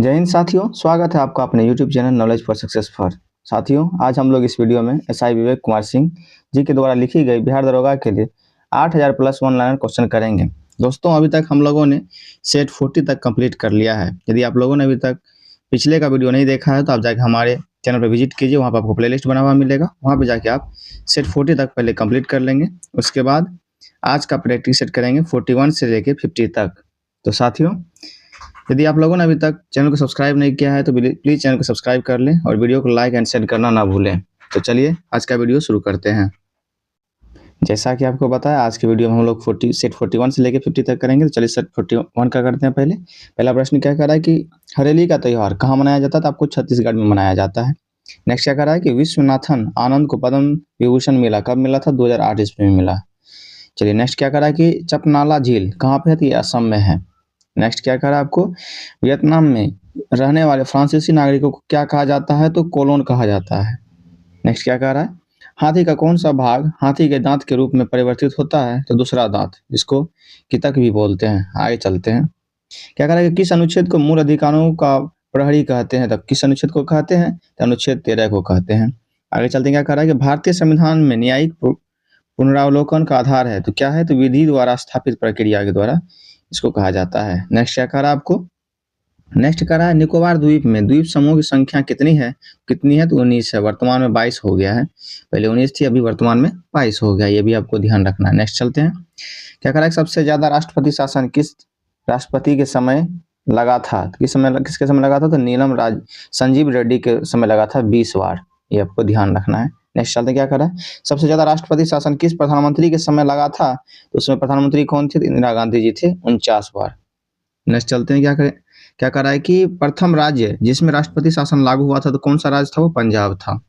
जय हिंद साथियों, स्वागत है आपका अपने YouTube channel knowledge for success for. साथियों, आज हम लोग इस वीडियो में एसआई विवेक कुमार सिंह जी के द्वारा लिखी गई बिहार दरोगा के लिए 8000 प्लस वन लाइनर क्वेश्चन करेंगे। दोस्तों, अभी तक हम लोगों ने सेट 40 तक कंप्लीट कर लिया है। यदि आप लोगों ने अभी तक पिछले का वीडियो नहीं देखा है तो आप जाके हमारे चैनल पर विजिट कीजिए, वहाँ पर आपको प्लेलिस्ट बना हुआ मिलेगा। वहाँ पर जाके आप सेट 40 तक पहले कंप्लीट कर लेंगे। उसके बाद आज का प्रैक्टिस सेट करेंगे 41 से लेके 50 तक। तो साथियों, यदि आप लोगों ने अभी तक चैनल को सब्सक्राइब नहीं किया है तो प्लीज़ चैनल को सब्सक्राइब कर लें और वीडियो को लाइक एंड शेयर करना ना भूलें। तो चलिए आज का वीडियो शुरू करते हैं। जैसा कि आपको बताया, आज के वीडियो में हम लोग 41 से लेकर 50 तक करेंगे। तो चलिए सेट 41 का करते हैं। पहला प्रश्न क्या कह रहा है कि हरेली का त्यौहार कहाँ मनाया जाता है? तो आपको छत्तीसगढ़ में मनाया जाता है। नेक्स्ट क्या कह रहा है कि विश्वनाथन आनंद को पद्म विभूषण मिला, कब मिला था? 2008 ईस्वी में मिला। चलिए नेक्स्ट क्या कह रहा है कि चपनाला झील कहाँ पे है? तो ये असम में है। नेक्स्ट क्या कह रहा है आपको, वियतनाम में रहने वाले फ्रांसीसी नागरिकों को क्या कहा जाता है? तो कोलोन कहा जाता है। नेक्स्ट क्या कह रहा है, हाथी का कौन सा भाग हाथी के दांत के रूप में परिवर्तित होता है? तो दूसरा दांत, जिसको कितक भी बोलते हैं। आगे चलते हैं। क्या कह रहा है कि किस अनुच्छेद को मूल अधिकारों का प्रहरी कहते हैं? तब किस अनुच्छेद को कहते हैं? तो अनुच्छेद 13 को कहते हैं। आगे चलते हैं। क्या कह रहा है कि भारतीय संविधान में न्यायिक पुनरावलोकन का आधार है, तो क्या है? तो विधि द्वारा स्थापित प्रक्रिया के द्वारा इसको कहा जाता है। नेक्स्ट क्या कह रहा है आपको, नेक्स्ट कह रहा है निकोबार द्वीप में द्वीप समूह की संख्या कितनी है? तो 19 है। वर्तमान में 22 हो गया है। पहले 19 थी, अभी वर्तमान में 22 हो गया। ये भी आपको ध्यान रखना है। नेक्स्ट चलते हैं। क्या कह रहा है सबसे ज्यादा राष्ट्रपति शासन किस राष्ट्रपति के समय लगा था? किसके समय लगा था? तो नीलम राज संजीव रेड्डी के समय लगा था 20 बार। ये आपको ध्यान रखना है। नेक्स्ट चलते क्या कर रहा है, सबसे ज्यादा राष्ट्रपति शासन किस प्रधानमंत्री के समय लगा था? तो उसमें प्रधानमंत्री कौन थे? इंदिरा गांधी जी थे, 49 बार। नेक्स्ट चलते हैं। क्या कर रहा है कि प्रथम राज्य जिसमें राष्ट्रपति शासन लागू हुआ था तो कौन सा राज्य था? वो पंजाब था।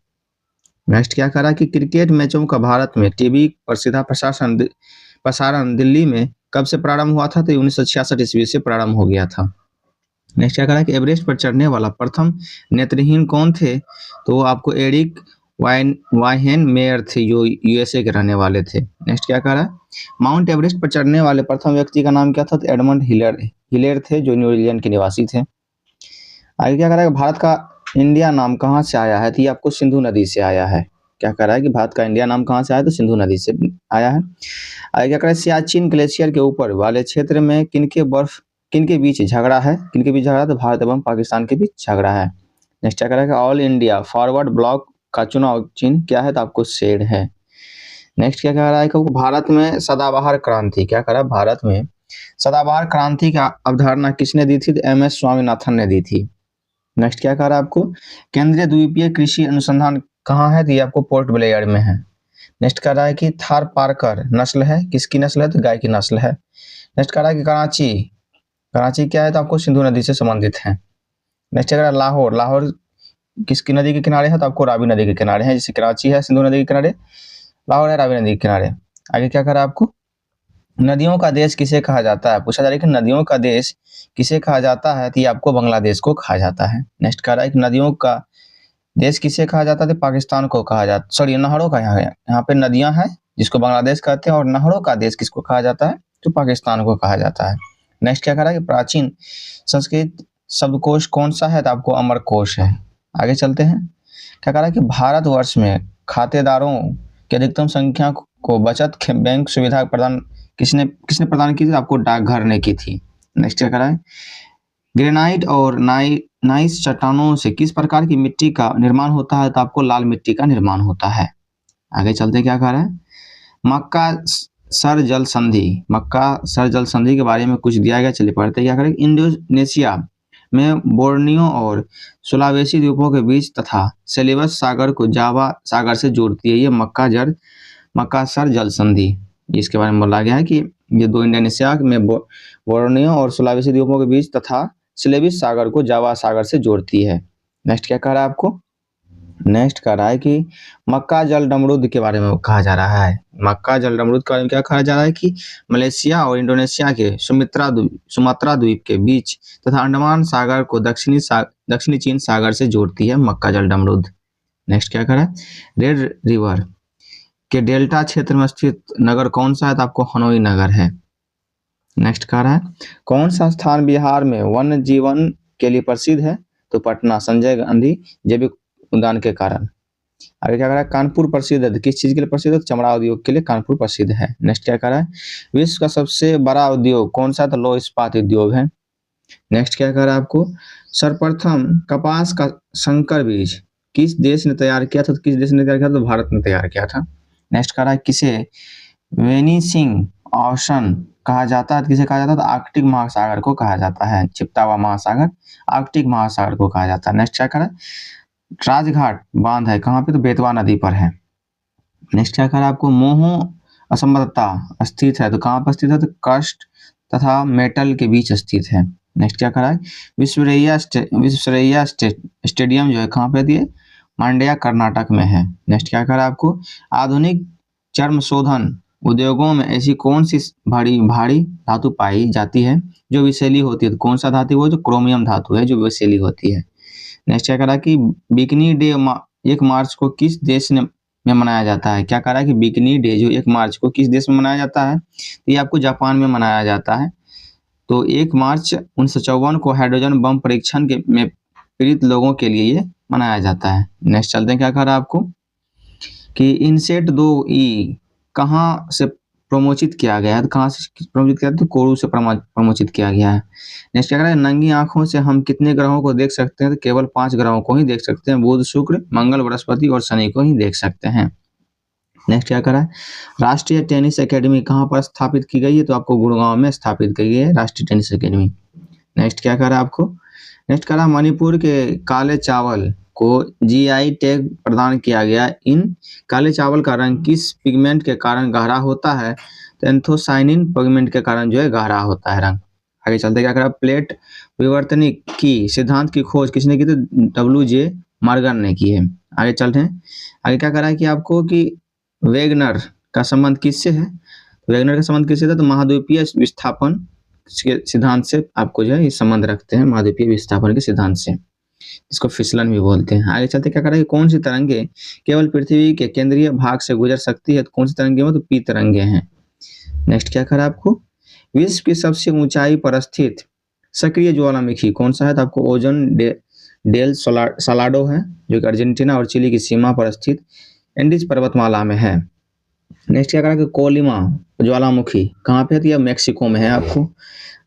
नेक्स्ट क्या कर रहा है कि क्रिकेट मैचों का भारत में टीवी पर सीधा प्रसारण दिल्ली में कब से प्रारंभ हुआ था? तो 1966 ईस्वी से प्रारंभ हो गया था। नेक्स्ट क्या कह रहा है कि एवरेस्ट पर चढ़ने वाला प्रथम नेत्रहीन कौन थे? तो आपको एरिक वाइहेन मेयर थे, जो यूएसए के रहने वाले थे। नेक्स्ट क्या कह रहा है, माउंट एवरेस्ट पर चढ़ने वाले प्रथम व्यक्ति का नाम क्या था? तो एडमंड हिलेर थे, जो न्यूजीलैंड के निवासी थे। आगे क्या कह रहा है, भारत का इंडिया नाम कहाँ से आया है? तो ये आपको सिंधु नदी से आया है। क्या कह रहा है कि भारत का इंडिया नाम कहाँ से आया? तो सिंधु नदी से आया है। आगे क्या कह रहा है, सियाचिन ग्लेशियर के ऊपर वाले क्षेत्र में किनके बीच झगड़ा है? किनके बीच झगड़ा? तो भारत एवं पाकिस्तान के बीच झगड़ा है। नेक्स्ट क्या कह रहा है, ऑल इंडिया फॉरवर्ड ब्लॉक का चुनाव चिन्ह क्या है? तो आपको शेर है। नेक्स्ट क्या कह रहा है कि भारत में सदाबहार क्रांति, क्या कह रहा है, भारत में सदाबहार क्रांति का अवधारणा किसने दी थी? तो एम.एस. स्वामीनाथन ने दी थी। नेक्स्ट क्या कह रहा है आपको, केंद्रीय द्वीपीय कृषि अनुसंधान कहाँ है? तो ये आपको पोर्ट ब्लेयर में है। नेक्स्ट कह रहा है कि थार पारकर नस्ल है, किसकी नस्ल है? तो गाय की नस्ल है। नेक्स्ट कह रहा है कि कराची क्या है? तो आपको सिंधु नदी से संबंधित है। नेक्स्ट कह रहा है लाहौर किसकी नदी के किनारे है? तो आपको रावी नदी के किनारे है। जैसे कराची है सिंधु नदी के किनारे, लाहौर है रावी नदी के किनारे। आगे क्या कह रहा है आपको, नदियों का देश किसे कहा जाता है? पूछा जा रहा है कि नदियों का देश किसे कहा जाता है? तो ये आपको बांग्लादेश को कहा जाता है। नेक्स्ट कह रहा है कि नदियों का देश किसे कहा जाता है? तो पाकिस्तान को कहा जाता, सॉरी नहरों का, यहाँ पे नदियां हैं जिसको बांग्लादेश कहते हैं, और नहरों का देश किसको कहा जाता है? तो पाकिस्तान को कहा जाता है। नेक्स्ट क्या कह रहा है कि प्राचीन संस्कृत शब्दकोश कौन सा है? तो आपको अमरकोश है। आगे चलते हैं। क्या कह रहा है कि भारतवर्ष में खातेदारों की अधिकतम संख्या को बचत बैंक सुविधा प्रदान किसने प्रदान की थी? आपको डाकघर ने की थी। नेक्स्ट क्या कह रहा है, ग्रेनाइट और नाइस चट्टानों से किस प्रकार की मिट्टी का निर्माण होता है? तो आपको लाल मिट्टी का निर्माण होता है। आगे चलते क्या कह रहा है, मक्का सर जल संधि के बारे में कुछ दिया गया। चलिए पढ़ते क्या करें, इंडोनेशिया में बोर्नियो और सुलावेसी द्वीपों के बीच तथा सेलिबस सागर को जावा सागर से जोड़ती है ये मक्का सर जल संधि। इसके बारे में बोला गया है कि ये दो इंडोनेशिया में बोर्नियो और सुलावेसी द्वीपों के बीच तथा सेलिबस सागर को जावा सागर से जोड़ती है। नेक्स्ट क्या कह रहा है आपको, नेक्स्ट कह रहा है कि मक्का जल डमरूद के बारे में कहा जा रहा है। मक्का जल डमरूद के बारे में क्या कहा जा रहा है कि मलेशिया और इंडोनेशिया के सुमात्रा द्वीप के बीच तथा अंडमान सागर को दक्षिणी चीन सागर से जोड़ती है मक्का जल डमरूद। नेक्स्ट क्या कह रहा है, रेड रिवर के डेल्टा क्षेत्र में स्थित नगर कौन सा है? तो आपको हनोई नगर है। नेक्स्ट कह रहा है, कौन सा स्थान बिहार में वन्य जीवन के लिए प्रसिद्ध है? तो पटना संजय गांधी जैविक उद्यान के कारण। आगे क्या कह रहा है? कानपुर प्रसिद्ध है, किस चीज के लिए प्रसिद्ध है? तो चमड़ा उद्योग के लिए कानपुर प्रसिद्ध है। नेक्स्ट क्या कह रहा है? विश्व का सबसे बड़ा उद्योग कौन सा? तो लौह इस्पात उद्योग है। नेक्स्ट क्या कह रहा है आपको? सर्वप्रथम कपास का संकर बीज किस देश ने तैयार किया था? तो किस देश ने तैयार किया था? तो भारत ने तैयार किया था। नेक्स्ट कह रहा है किसे वेनिसिंग ओशन कहा जाता है? किसे कहा जाता है? तो आर्कटिक महासागर को कहा जाता है। छिपता हुआ महासागर आर्कटिक महासागर को कहा जाता है। नेक्स्ट क्या कह रहा है? राजघाट बांध है कहाँ पे? तो बेतवा नदी पर है। नेक्स्ट क्या कह रहा है आपको? मोहो असंबद्धता स्थित है, तो कहाँ पर स्थित है? तो कास्ट तथा मेटल के बीच स्थित है। नेक्स्ट क्या कह रहा है? विश्वेश्वरैया स्टेडियम जो है कहाँ पे दिए? मांड्या कर्नाटक में है। नेक्स्ट क्या कह रहा है आपको? आधुनिक चर्म शोधन उद्योगों में ऐसी कौन सी भारी भारी धातु पाई जाती है जो विषैली होती है? तो कौन सा धातु वो? जो क्रोमियम धातु है जो विषैली होती है। नेक्स्ट क्या कह रहा है कि बिकनी डे 1 मार्च को किस देश में मनाया जाता है? क्या कह रहा है कि बिकनी डे जो 1 मार्च को किस देश में मनाया जाता है? तो ये आपको जापान में मनाया जाता है। तो 1 मार्च 1954 को हाइड्रोजन बम परीक्षण में पीड़ित लोगों के लिए ये मनाया जाता है। नेक्स्ट चलते हैं, क्या कह रहा है आपको कि इनसेट 2E कहाँ से प्रमोचित किया गया है? तो कहाँ से प्रमोचित किया? तो कोरू से प्रमोचित किया गया है। नेक्स्ट क्या कह रहा है? नंगी आंखों से हम कितने ग्रहों को देख सकते हैं? तो केवल 5 ग्रहों को ही देख सकते हैं, बुध शुक्र मंगल बृहस्पति और शनि को ही देख सकते हैं। नेक्स्ट क्या कह रहा है? राष्ट्रीय टेनिस एकेडमी कहाँ पर स्थापित की गई है? तो आपको गुड़गांव में स्थापित की गई है राष्ट्रीय टेनिस एकेडमी। नेक्स्ट क्या कह रहा है आपको? नेक्स्ट कह रहा है मणिपुर के काले चावल को GI टैग प्रदान किया गया। इन काले चावल का रंग किस पिगमेंट के कारण गहरा होता है? तो एंथोसाइनिन पिगमेंट के कारण जो है गहरा होता है रंग। आगे चलते क्या कह रहा है? प्लेट विवर्तनिक की सिद्धांत की खोज किसने की? तो WJ मॉर्गन ने की है। आगे चलते हैं, आगे क्या कह रहा है कि आपको कि वेगनर का संबंध किससे है? वेगनर का संबंध किससे था? तो महाद्वीपीय विस्थापन के सिद्धांत से आपको जो है ये संबंध रखते हैं, महाद्वीपीय विस्थापन के सिद्धांत से, इसको फिसलन भी बोलते हैं। आगे चलते क्या कर रहा है? कौन सी तरंगे केवल पृथ्वी के केंद्रीय भाग से गुजर सकती है? तो कौन सी तरंगे में? तो पी तरंगे हैं। नेक्स्ट क्या कर रहा है आपको? विश्व की सबसे ऊंचाई पर स्थित सक्रिय ज्वालामुखी कौन सा है? तो आपको ओजोन डेल सालाडो है जो कि अर्जेंटीना और चिली की सीमा पर स्थित एंडीज पर्वतमाला में है। नेक्स्ट क्या करा कि कोलिमा ज्वालामुखी कहाँ पे है? तो यह मेक्सिको में है आपको।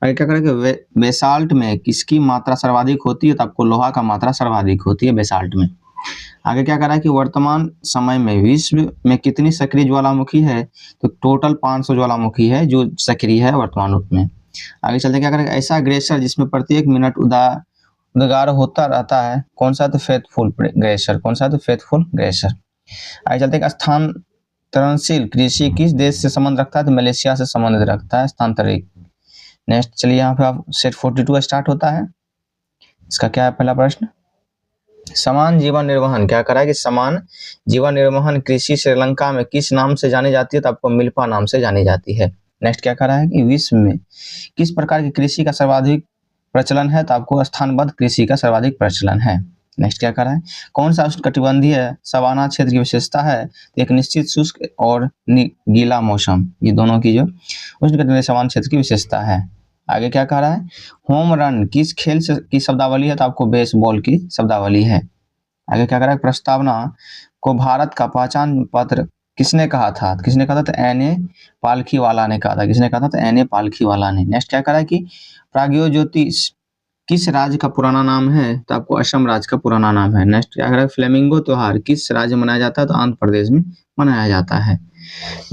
आगे क्या करा कि बेसाल्ट में किसकी मात्रा सर्वाधिक होती है? तो आपको लोहा का मात्रा सर्वाधिक होती है बेसाल्ट में। आगे क्या करा कि वर्तमान समय में विश्व में कितनी सक्रिय ज्वालामुखी है? तो टोटल 500 ज्वालामुखी है जो सक्रिय है वर्तमान रूप में। आगे चलते क्या करेगा? ऐसा ग्लेशियर जिसमें प्रत्येक मिनट उद्गार होता रहता है कौन सा? तो फेथफुल ग्लेशियर। कौन सा? तो फेथफुल ग्लेशियर। आगे चलते स्थानांतरणशील कृषि किस देश से संबंध रखता है? तो मलेशिया से संबंध रखता है स्थानांतरित। नेक्स्ट चलिए यहाँ पे आप सेट 42 स्टार्ट होता है। इसका क्या है पहला प्रश्न? समान जीवन निर्वहन क्या करा है कि समान जीवन निर्वहन कृषि श्रीलंका में किस नाम से जानी जाती है? तो आपको मिल्पा नाम से जानी जाती है। नेक्स्ट क्या करा है कि विश्व में किस प्रकार की कृषि का सर्वाधिक प्रचलन है? तो आपको स्थानबद्ध कृषि का सर्वाधिक प्रचलन है। नेक्स्ट क्या करा है? कौन सा उष्णकटिबंधीय सवाना क्षेत्र की विशेषता है? तो एक निश्चित शुष्क और गीला मौसम, ये दोनों की जो उष्णकटिबंधीय सवाना क्षेत्र की विशेषता है। आगे क्या कह रहा है? होम रन किस खेल से की शब्दावली है? तो आपको बेसबॉल की शब्दावली है। आगे क्या कह रहा है? प्रस्तावना को भारत का पहचान पत्र किसने कहा था? किसने कहा था? तो N.A. पालखीवाला ने कहा था। किसने कहा था? तो N.A. पालखीवाला ने। नेक्स्ट क्या कह रहा है कि प्राग्योज्योतिष किस राज्य का पुराना नाम है? तो आपको असम राज्य का पुराना नाम है। नेक्स्ट क्या कह रहा है? फ्लेमिंगो त्योहार किस राज्य में मनाया जाता है? तो आंध्र प्रदेश में मनाया जाता है।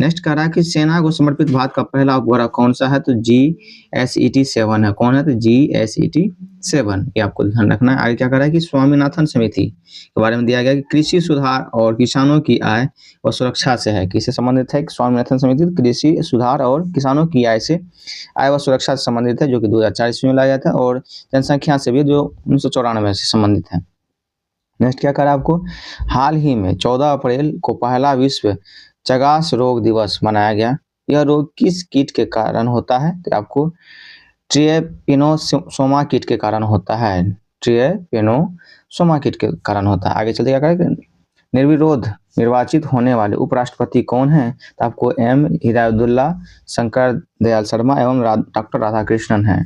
नेक्स्ट कह रहा है कि सेना को समर्पित भारत का पहला उपग्रह कौन सा है? तो GSET-7 है। कौन है? तो GSET-7, ये आपको ध्यान रखना है। आगे क्या कह रहा है कि स्वामीनाथन समिति के बारे में दिया गया कि कृषि सुधार और किसानों की आय और सुरक्षा से है। किससे संबंधित है? स्वामीनाथन समिति कृषि सुधार और किसानों की आय व सुरक्षा से संबंधित है, जो कि 2004 ईस्वी में लाया गया था, और जनसंख्या से भी जो 1994 से संबंधित है। नेक्स्ट क्या कह रहा है आपको? हाल ही में 14 अप्रैल को पहला विश्व चगास रोग दिवस मनाया गया। यह रोग किस कीट के कारण होता है? तो आपको ट्रिएपिनोसोमा कीट के कारण होता है। ट्रिएपिनोसोमा कीट के कारण होता है। आगे चलते क्या करें? निर्विरोध निर्वाचित होने वाले उपराष्ट्रपति कौन है? तो आपको M. हिदायतुल्लाह, शंकर दयाल शर्मा एवं डॉक्टर राधाकृष्णन है।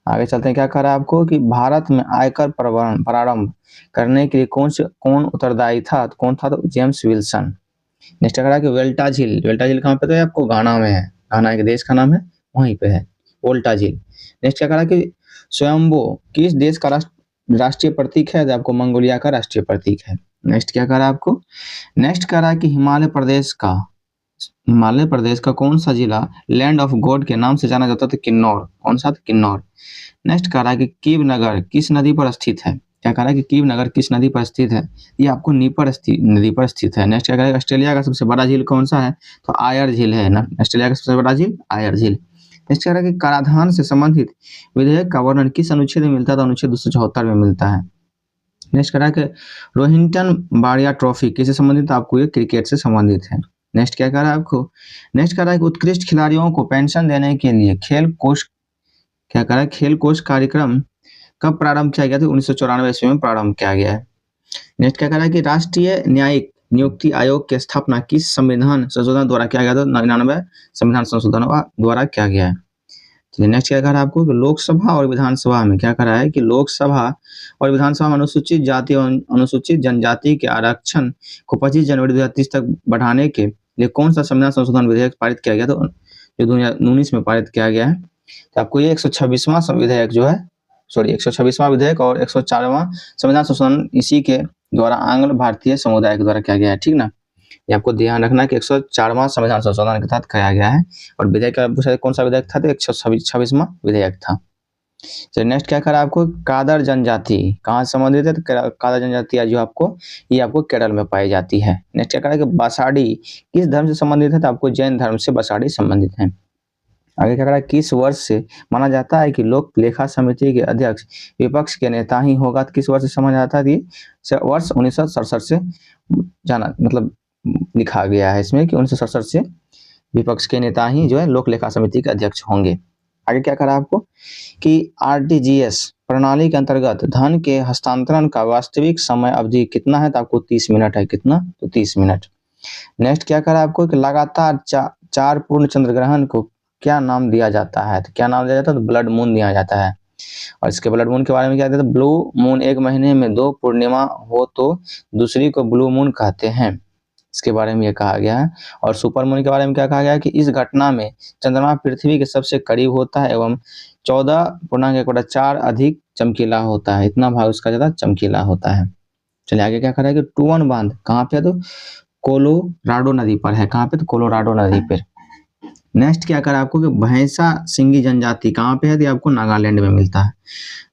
आगे चलते हैं, क्या कह रहा है आपको कि भारत में आयकर प्रारंभ करने के लिए कौन उत्तरदायी था? तो कौन था? तो जेम्स विल्सन। नेक्स्ट कह रहा है कि वेल्टा झील, वेल्टा झील कहाँ पे? तो आपको घाना में है, घाना एक देश का नाम है, वहीं पे है वोल्टा झील। नेक्स्ट क्या कह रहा है कि स्वयंभू किस देश का राष्ट्रीय प्रतीक है? तो आपको मंगोलिया का राष्ट्रीय प्रतीक है। नेक्स्ट क्या कह रहा है आपको? नेक्स्ट कह रहा है कि हिमालय प्रदेश का कौन सा जिला लैंड ऑफ गॉड के नाम से जाना जाता था? किन्नौर। कौन सा? किन्नौर। नेक्स्ट कह रहा है कि कीव नगर किस नदी पर स्थित है? क्या कह रहा है कि कीव नगर किस नदी पर स्थित है? ये आपको नदी पर स्थित है। नेक्स्ट क्या कह रहा है? ऑस्ट्रेलिया का सबसे बड़ा झील कौन सा है? तो आयर झील है ना, ऑस्ट्रेलिया का सबसे बड़ा झील आयर झील। नेक्स्ट कह रहा है कि कराधान से संबंधित विधेयक का वर्णन किस अनुच्छेद में मिलता है? तो अनुच्छेद 274 में मिलता है। नेक्स्ट कह रहा है कि रोहिंटन बारिया ट्रॉफी किससे संबंधित है? आपको ये क्रिकेट से संबंधित है। नेक्स्ट क्या कह रहा है आपको? नेक्स्ट कह रहा है कि उत्कृष्ट खिलाड़ियों को पेंशन देने के लिए खेल कोष, क्या कह रहा है, खेल कोष कार्यक्रम कब प्रारंभ किया गया था? 1994 ईस्वी में प्रारंभ किया गया है। नेक्स्ट क्या कह रहा है कि राष्ट्रीय न्यायिक नियुक्ति आयोग की स्थापना किस संविधान संशोधन द्वारा किया गया था? 99 संविधान संशोधन द्वारा किया गया है। चलिए नेक्स्ट क्या कह रहा है आपको कि लोकसभा और विधानसभा में, क्या कह रहा है कि लोकसभा और विधानसभा में अनुसूचित जाति और अनुसूचित जनजाति के आरक्षण को 25 जनवरी 2030 तक बढ़ाने के लिए कौन सा संविधान संशोधन विधेयक पारित किया गया? तो जो 2019 में पारित किया गया है। तो आपको ये 126वां विधेयक जो है, 126वां विधेयक और 104वां संविधान संशोधन इसी के द्वारा आंग्ल भारतीय समुदाय के द्वारा किया गया है, ठीक ना। ये आपको ध्यान रखना है कि 104वां संविधान संशोधन के तहत किया गया है। और विधेयक कौन सा विधेयक था? तो 126वां विधेयक था। चलिए नेक्स्ट क्या करा आपको? कादर जनजाति कहाँ से संबंधित है? तो कादर जनजाति जो आपको ये आपको केरल में पाई जाती है। नेक्स्ट क्या करा कि बसाड़ी किस धर्म से संबंधित है? तो आपको जैन धर्म से बसाड़ी संबंधित है। आगे क्या करा, किस वर्ष से माना जाता है कि लोक लेखा समिति के अध्यक्ष विपक्ष के नेता ही होगा? तो किस वर्ष से समझ आता है? वर्ष 1967 से जाना, मतलब लिखा गया है इसमें कि 1967 से विपक्ष के नेता ही जो है लोक लेखा समिति के अध्यक्ष होंगे। आगे क्या करा आपको कि आरटीजीएस प्रणाली के अंतर्गत धन के हस्तांतरण का वास्तविक समय अवधि कितना है? तो आपको 30 मिनट है। कितना? तो 30 मिनट। नेक्स्ट क्या करा आपको कि लगातार 4 पूर्ण चंद्र ग्रहण को क्या नाम दिया जाता है? तो क्या नाम दिया जाता है? तो ब्लड मून दिया जाता है। और इसके ब्लड मून के बारे में क्या कहते हैं? ब्लू मून एक महीने में 2 पूर्णिमा हो तो दूसरी को ब्लू मून कहते हैं, इसके बारे में ये कहा गया है। और सुपर मून के बारे में क्या कहा गया है कि इस घटना में चंद्रमा पृथ्वी के सबसे करीब होता है एवं 14.4 अधिक चमकीला होता है, इतना भाग उसका ज्यादा चमकीला होता है। चलिए आगे क्या करा है कि टूअन बांध कहाँ पे है? तो कोलोराडो नदी पर है। कहाँ पे? तो कोलोराडो नदी पर। नेक्स्ट क्या करा आपको कि भैंसा सिंगी जनजाति कहाँ पे है? तो आपको नागालैंड में मिलता है।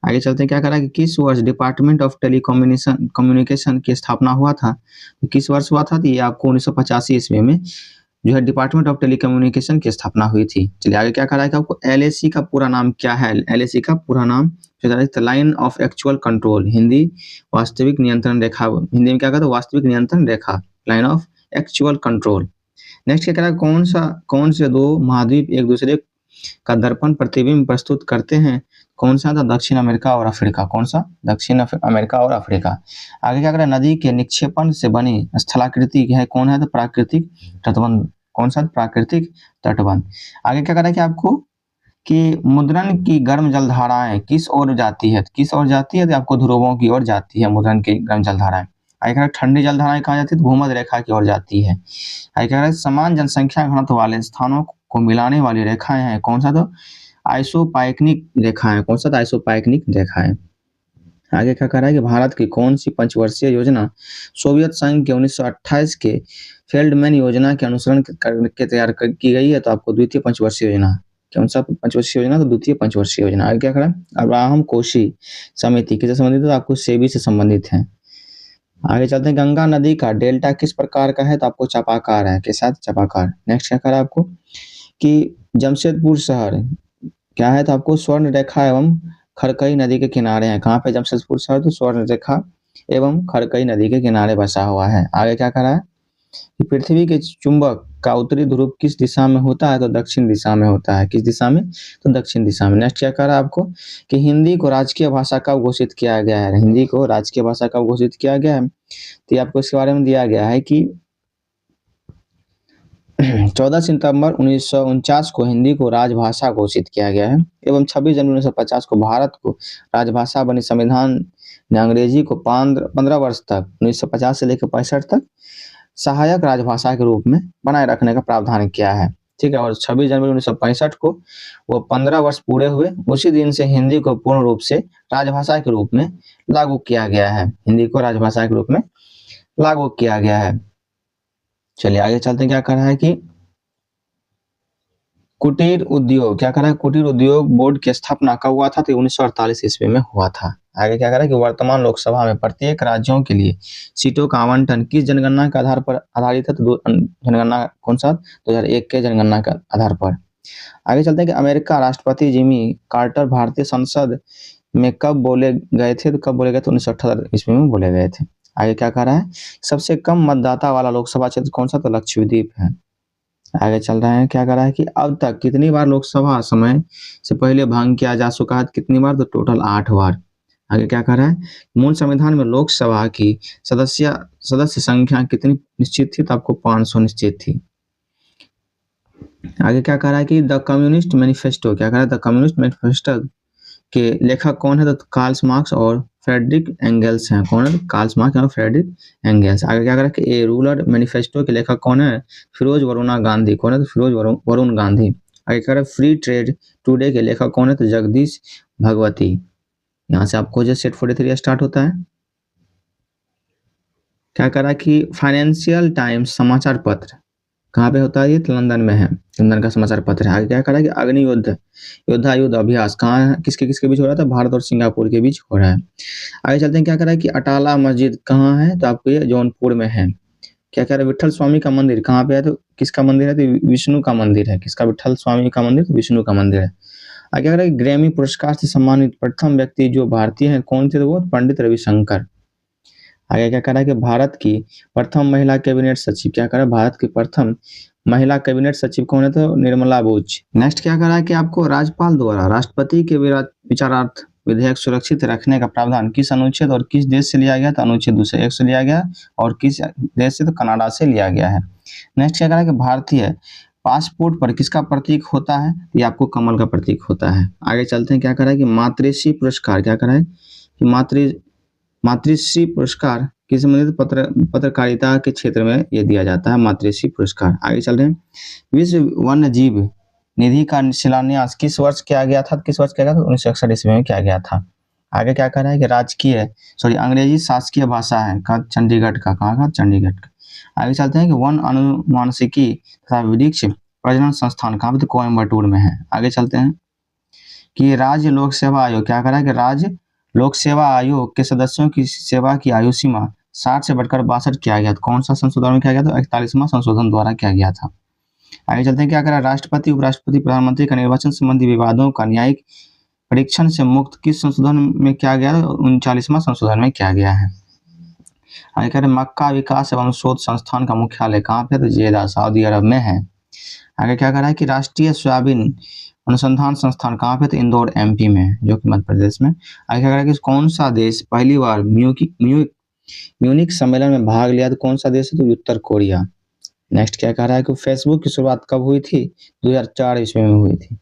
आगे चलते हैं, क्या करा कि किस वर्ष डिपार्टमेंट ऑफ कम्युनिकेशन की स्थापना हुआ था? तो किस वर्ष हुआ था? तो ये आपको 1985 ईस्वी में जो है डिपार्टमेंट ऑफ टेलीकम्युनिकेशन की स्थापना हुई थी। चलिए आगे क्या करा है कि आपको एलएसी का पूरा नाम क्या है? एलएसी का पूरा नाम line of actual control, Hindi वास्तविक नियंत्रण रेखा, हिंदी में क्या कहते हैं? वास्तविक नियंत्रण रेखा, line of actual control. Next क्या कह रहा है? कौन से 2 महाद्वीप एक दूसरे का दर्पण प्रतिबिंब प्रस्तुत करते हैं? कौन सा? था दक्षिण अमेरिका और अफ्रीका। कौन सा? दक्षिण अमेरिका और अफ्रीका। आगे क्या करें? नदी के निक्षेपण से बनी स्थलाकृति है, कौन है? तो प्राकृतिक तटबंध। कौन सा? प्राकृतिक तटबंध। आगे क्या करें कि आपको कि मुद्रण की गर्म जलधाराएं किस ओर जाती है? किस ओर जाती है? तो आपको ध्रुवों की ओर जाती है मुद्रण की गर्म जलधाराएं। आगे ठंडी जलधाराएं कहाँ जाती है? तो भूमध्य रेखा की ओर जाती है। आगे क्या समान जनसंख्या घनत्व वाले स्थानों को मिलाने वाली रेखाएं हैं, कौन सा? तो आइसोपाइकनिक रेखाएं। कौन सा? आइसोपाइकनिक रेखाएं। आगे क्या कह रहा है कि भारत की कौन सी पंचवर्षीय योजना सोवियत संघ के 1928 के फेल्डमैन योजना के अनुसरण करके तैयार की गई है? तो आपको द्वितीय पंचवर्षीय योजना। कौन सा पंचवर्षीय योजना? तो द्वितीय पंचवर्षीय योजना। आगे क्या कह रहा है? अब्राहम कोशी समिति किससे संबंधित है? तो आपको सेबी से संबंधित है। आगे चलते हैं, गंगा नदी का डेल्टा किस प्रकार का है? तो आपको चापाकार है, के साथ चापाकार। नेक्स्ट क्या करा आपको कि जमशेदपुर शहर क्या है? तो आपको स्वर्ण रेखा एवं खरकई नदी के किनारे है। कहाँ पे जमशेदपुर शहर? तो स्वर्ण रेखा एवं खरकई नदी के किनारे बसा हुआ है। आगे क्या करा है कि पृथ्वी के चुंबक का उत्तरी ध्रुव किस दिशा में होता है? तो दक्षिण दिशा में होता है। किस दिशा में? तो दक्षिण दिशा में। नेक्स्ट क्या करा आपको कि हिंदी को राजकीय भाषा कब घोषित किया गया है? हिंदी को राजकीय भाषा कब घोषित किया गया है? तो आपको इसके बारे में दिया गया है कि 14 सितंबर 1949 को हिंदी को राजभाषा घोषित किया गया है एवं 26 जनवरी 1950 को भारत को राजभाषा बनी। संविधान ने अंग्रेजी को 15 वर्ष तक 1950 से लेकर 65 तक सहायक राजभाषा के रूप में बनाए रखने का प्रावधान किया है। ठीक है, और 26 जनवरी 1965 को वो 15 वर्ष पूरे हुए, उसी दिन से हिंदी को पूर्ण रूप से राजभाषा के रूप में लागू किया गया है। हिंदी को राजभाषा के रूप में लागू किया गया है। चलिए आगे चलते हैं। क्या कह रहा है कि कुटीर उद्योग, क्या कह रहा है, कुटीर उद्योग बोर्ड की स्थापना कब हुआ था? तो 1948 ईस्वी में हुआ था। आगे क्या कह रहा है कि वर्तमान लोकसभा में प्रत्येक राज्यों के लिए सीटों का आवंटन किस जनगणना के आधार पर आधारित है? तो जनगणना कौन सा? 2001 के जनगणना के आधार पर। आगे चलते हैं कि अमेरिका राष्ट्रपति जिमी कार्टर भारतीय संसद में कब बोले गए थे? तो कब बोले गए थे? 1978 ईस्वी में बोले गए थे। आगे क्या कह रहा है, सबसे कम मतदाता वाला लोकसभा क्षेत्र कौन सा? तो लक्षद्वीप है। आगे चल रहे हैं। क्या कह रहा है कि अब तक कितनी बार लोकसभा समय से पहले भंग किया जा चुका है? कितनी बार? तो टोटल 8 बार। आगे क्या कह रहा है, मूल संविधान में लोकसभा की सदस्य संख्या कितनी निश्चित थी? तो आपको 500 निश्चित थी। आगे क्या कह रहा है कि द कम्युनिस्ट मैनिफेस्टो, क्या कह रहा है, द कम्युनिस्ट मैनिफेस्टो के लेखक कौन है? तो कार्ल मार्क्स और फ्रेडरिक एंगेल्स हैं। कौन है? कार्ल मार्क्स और फ्रेडरिक एंगेल्स। आगे क्या कह रहा है कि ए रूरल मैनिफेस्टो के लेखक कौन है? फिरोज वरुणा गांधी। कौन है? तो फिरोज वरुण गांधी। आगे कह रहा है फ्री ट्रेड टुडे के लेखक कौन है? तो जगदीश भगवती। यहाँ से आपको जो सेट 43 स्टार्ट होता है। क्या कह रहा है कि फाइनेंशियल टाइम्स समाचार पत्र कहाँ पे होता है? ये लंदन में है, लंदन का समाचार पत्र है। आगे क्या कह रहा है कि अग्नि युद्ध अभ्यास कहाँ है? किसके किसके बीच हो रहा था? भारत और सिंगापुर के बीच हो रहा है। आगे चलते हैं। क्या कह रहा है कि अटाला मस्जिद कहाँ है? तो आपको ये जौनपुर में है। क्या कह रहा है, विठल स्वामी का मंदिर कहाँ पे है? तो किसका मंदिर है? तो विष्णु का मंदिर है। किसका? विठल स्वामी का मंदिर, तो विष्णु का मंदिर है। आगे क्या कह रहा है, ग्रैमी पुरस्कार से सम्मानित प्रथम व्यक्ति जो भारतीय है कौन थे? तो वो पंडित रविशंकर। आगे क्या कह रहा है कि भारत की प्रथम महिला कैबिनेट सचिव, क्या कह रहा है, भारत की प्रथम महिला कैबिनेट सचिव कौन है? तो निर्मला बुच। नेक्स्ट क्या कह रहा है कि आपको राज्यपाल द्वारा राष्ट्रपति के विचारार्थ विधेयक सुरक्षित रखने का प्रावधान किस अनुच्छेद और किस देश से लिया गया? तो अनुच्छेद 201 से लिया गया, और किस देश से? तो कनाडा से लिया गया है। नेक्स्ट क्या कह रहा है कि भारतीय पासपोर्ट पर किसका प्रतीक होता है? ये आपको कमल का प्रतीक होता है। आगे चलते हैं। क्या कह रहा है कि मातृश्री पुरस्कार, क्या कह रहा है कि मातृश्री पुरस्कार किस संबंधित पत्रकारिता के क्षेत्र में ये दिया जाता है, मातृश्री पुरस्कार। आगे चल रहे हैं। विश्व वन्य जीव निधि का शिलान्यास किस वर्ष किया गया था? किस वर्ष किया गया था? 1961 ईस्वी में किया गया था। आगे क्या कह रहा है कि अंग्रेजी शासकीय भाषा है का चंडीगढ़ का, कहाँ का? चंडीगढ़ का। आगे चलते हैं कि वन अनुवांशिकी तथा वृक्ष प्रजनन संस्थान कहाँ पे? तो कोयम्बटूर में है। आगे चलते हैं कि राज्य लोक सेवा आयोग, क्या कह रहा है कि राज्य लोक सेवा आयोग के सदस्यों की सेवा की आयु सीमा 60 से बढ़कर 62 किया गया। कौन सा संशोधन में किया गया? तो 41वां संशोधन द्वारा किया गया था। आगे चलते हैं। क्या कह रहा है, राष्ट्रपति उपराष्ट्रपति प्रधानमंत्री का निर्वाचन संबंधी विवादों का न्यायिक परीक्षण से मुक्त किस संशोधन में किया गया? 39वां संशोधन में किया गया है। आगे कह रहे हैं मक्का विकास एवं शोध संस्थान का मुख्यालय कहाँ पे? तो जेदा, सऊदी अरब में है। आगे क्या कह रहा है कि राष्ट्रीय सोयाबीन अनुसंधान संस्थान कहाँ पे? तो इंदौर एमपी में, जो कि मध्य प्रदेश में। आगे क्या कह रहा है कि कौन सा देश पहली बार म्यूनिक सम्मेलन में भाग लिया? तो कौन सा देश है? तो उत्तर कोरिया। नेक्स्ट क्या कह रहा है कि फेसबुक की शुरुआत कब हुई थी? 2004 ईस्वी में हुई थी।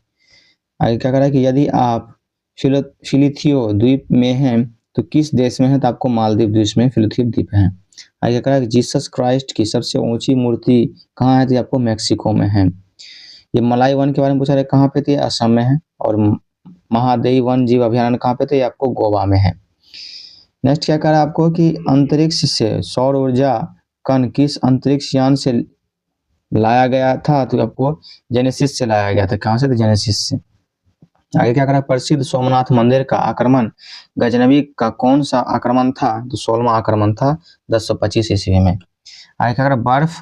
आगे क्या कह रहा है कि यदि आप फिलिथियो द्वीप में हैं तो किस देश में है? तो आपको मालदीव देश में फिलिथियो द्वीप है। आगे कह रहा है कि जीसस क्राइस्ट की सबसे ऊंची मूर्ति कहाँ है? तो आपको मैक्सिको में है। ये मलाई वन के बारे में पूछा है, कहाँ पे? तो असम में है। और महादेवी वन जीव अभयारण्य कहाँ पे? तो ये आपको गोवा में है। नेक्स्ट क्या कह रहा है आपको कि अंतरिक्ष से सौर ऊर्जा कण किस अंतरिक्ष यान से लाया गया था? तो आपको जेनेसिस से लाया गया था। कहाँ से? तो जेनेसिस से। आगे क्या कह रहा है, प्रसिद्ध सोमनाथ मंदिर का आक्रमण गजनवी का कौन सा आक्रमण था? तो 16वां आक्रमण था 1025 ईस्वी में। आगे क्या कह रहा है, बर्फ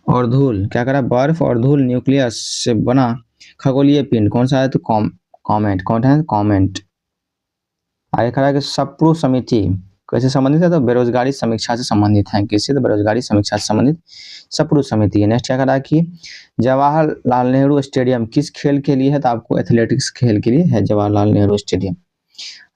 और धूल, क्या कह रहा है, बर्फ और धूल न्यूक्लियस से बना खगोलीय पिंड कौन सा है? तो कॉमेट। कौन है? कॉमेट। आगे कह रहा है कि सप्रू समिति कैसे संबंधित है? तो बेरोजगारी समीक्षा से संबंधित है। किससे? तो बेरोजगारी समीक्षा से संबंधित सप्रू समिति है। नेक्स्ट क्या कह रहा है कि जवाहरलाल नेहरू स्टेडियम किस खेल के लिए है? तो आपको एथलेटिक्स खेल के लिए है जवाहरलाल नेहरू स्टेडियम।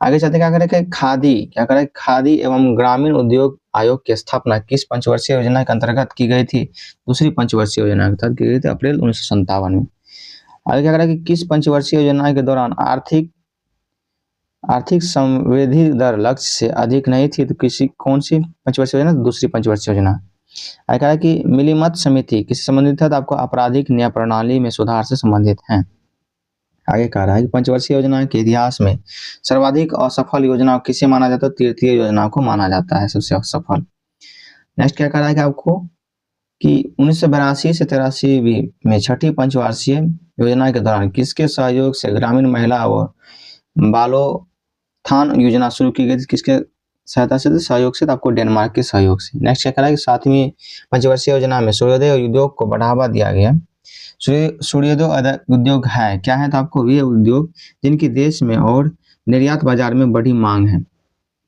आगे चलते क्या करें कि खादी एवं ग्रामीण उद्योग आयोग की स्थापना किस पंचवर्षीय योजना के अंतर्गत की गई थी? दूसरी पंचवर्षीय योजना के तहत की गई थी अप्रैल 1957 में। आगे क्या करें कि किस पंचवर्षीय योजना के दौरान आर्थिक आर्थिक संवृद्धि दर लक्ष्य से अधिक नहीं थी, तो कौन सी पंचवर्षीय योजना? दूसरी पंचवर्षीय योजना। आगे कहा कि मिलीमत समिति किससे संबंधित है? तो आपको आपराधिक न्याय प्रणाली में सुधार से संबंधित है। आगे कह रहा है कि पंचवर्षीय योजना के इतिहास में सर्वाधिक असफल योजना किसे माना जाता है? तृतीय योजना को माना जाता है सबसे असफल। नेक्स्ट क्या कह रहा है कि आपको कि 1982 से 83 में छठी पंचवार्षिक योजना के दौरान किसके सहयोग से ग्रामीण महिला व बालोत्थान योजना शुरू की गई थी? किसके सहायता से? सहयोग से, तो आपको डेनमार्क के सहयोग से। नेक्स्ट क्या कह रहा है कि 7वीं पंचवर्षीय योजना में सूर्योदय उद्योग को बढ़ावा दिया गया। सूर्योदय उद्योग है क्या है? तो आपको वे उद्योग जिनकी देश में और निर्यात बाजार में बड़ी मांग है,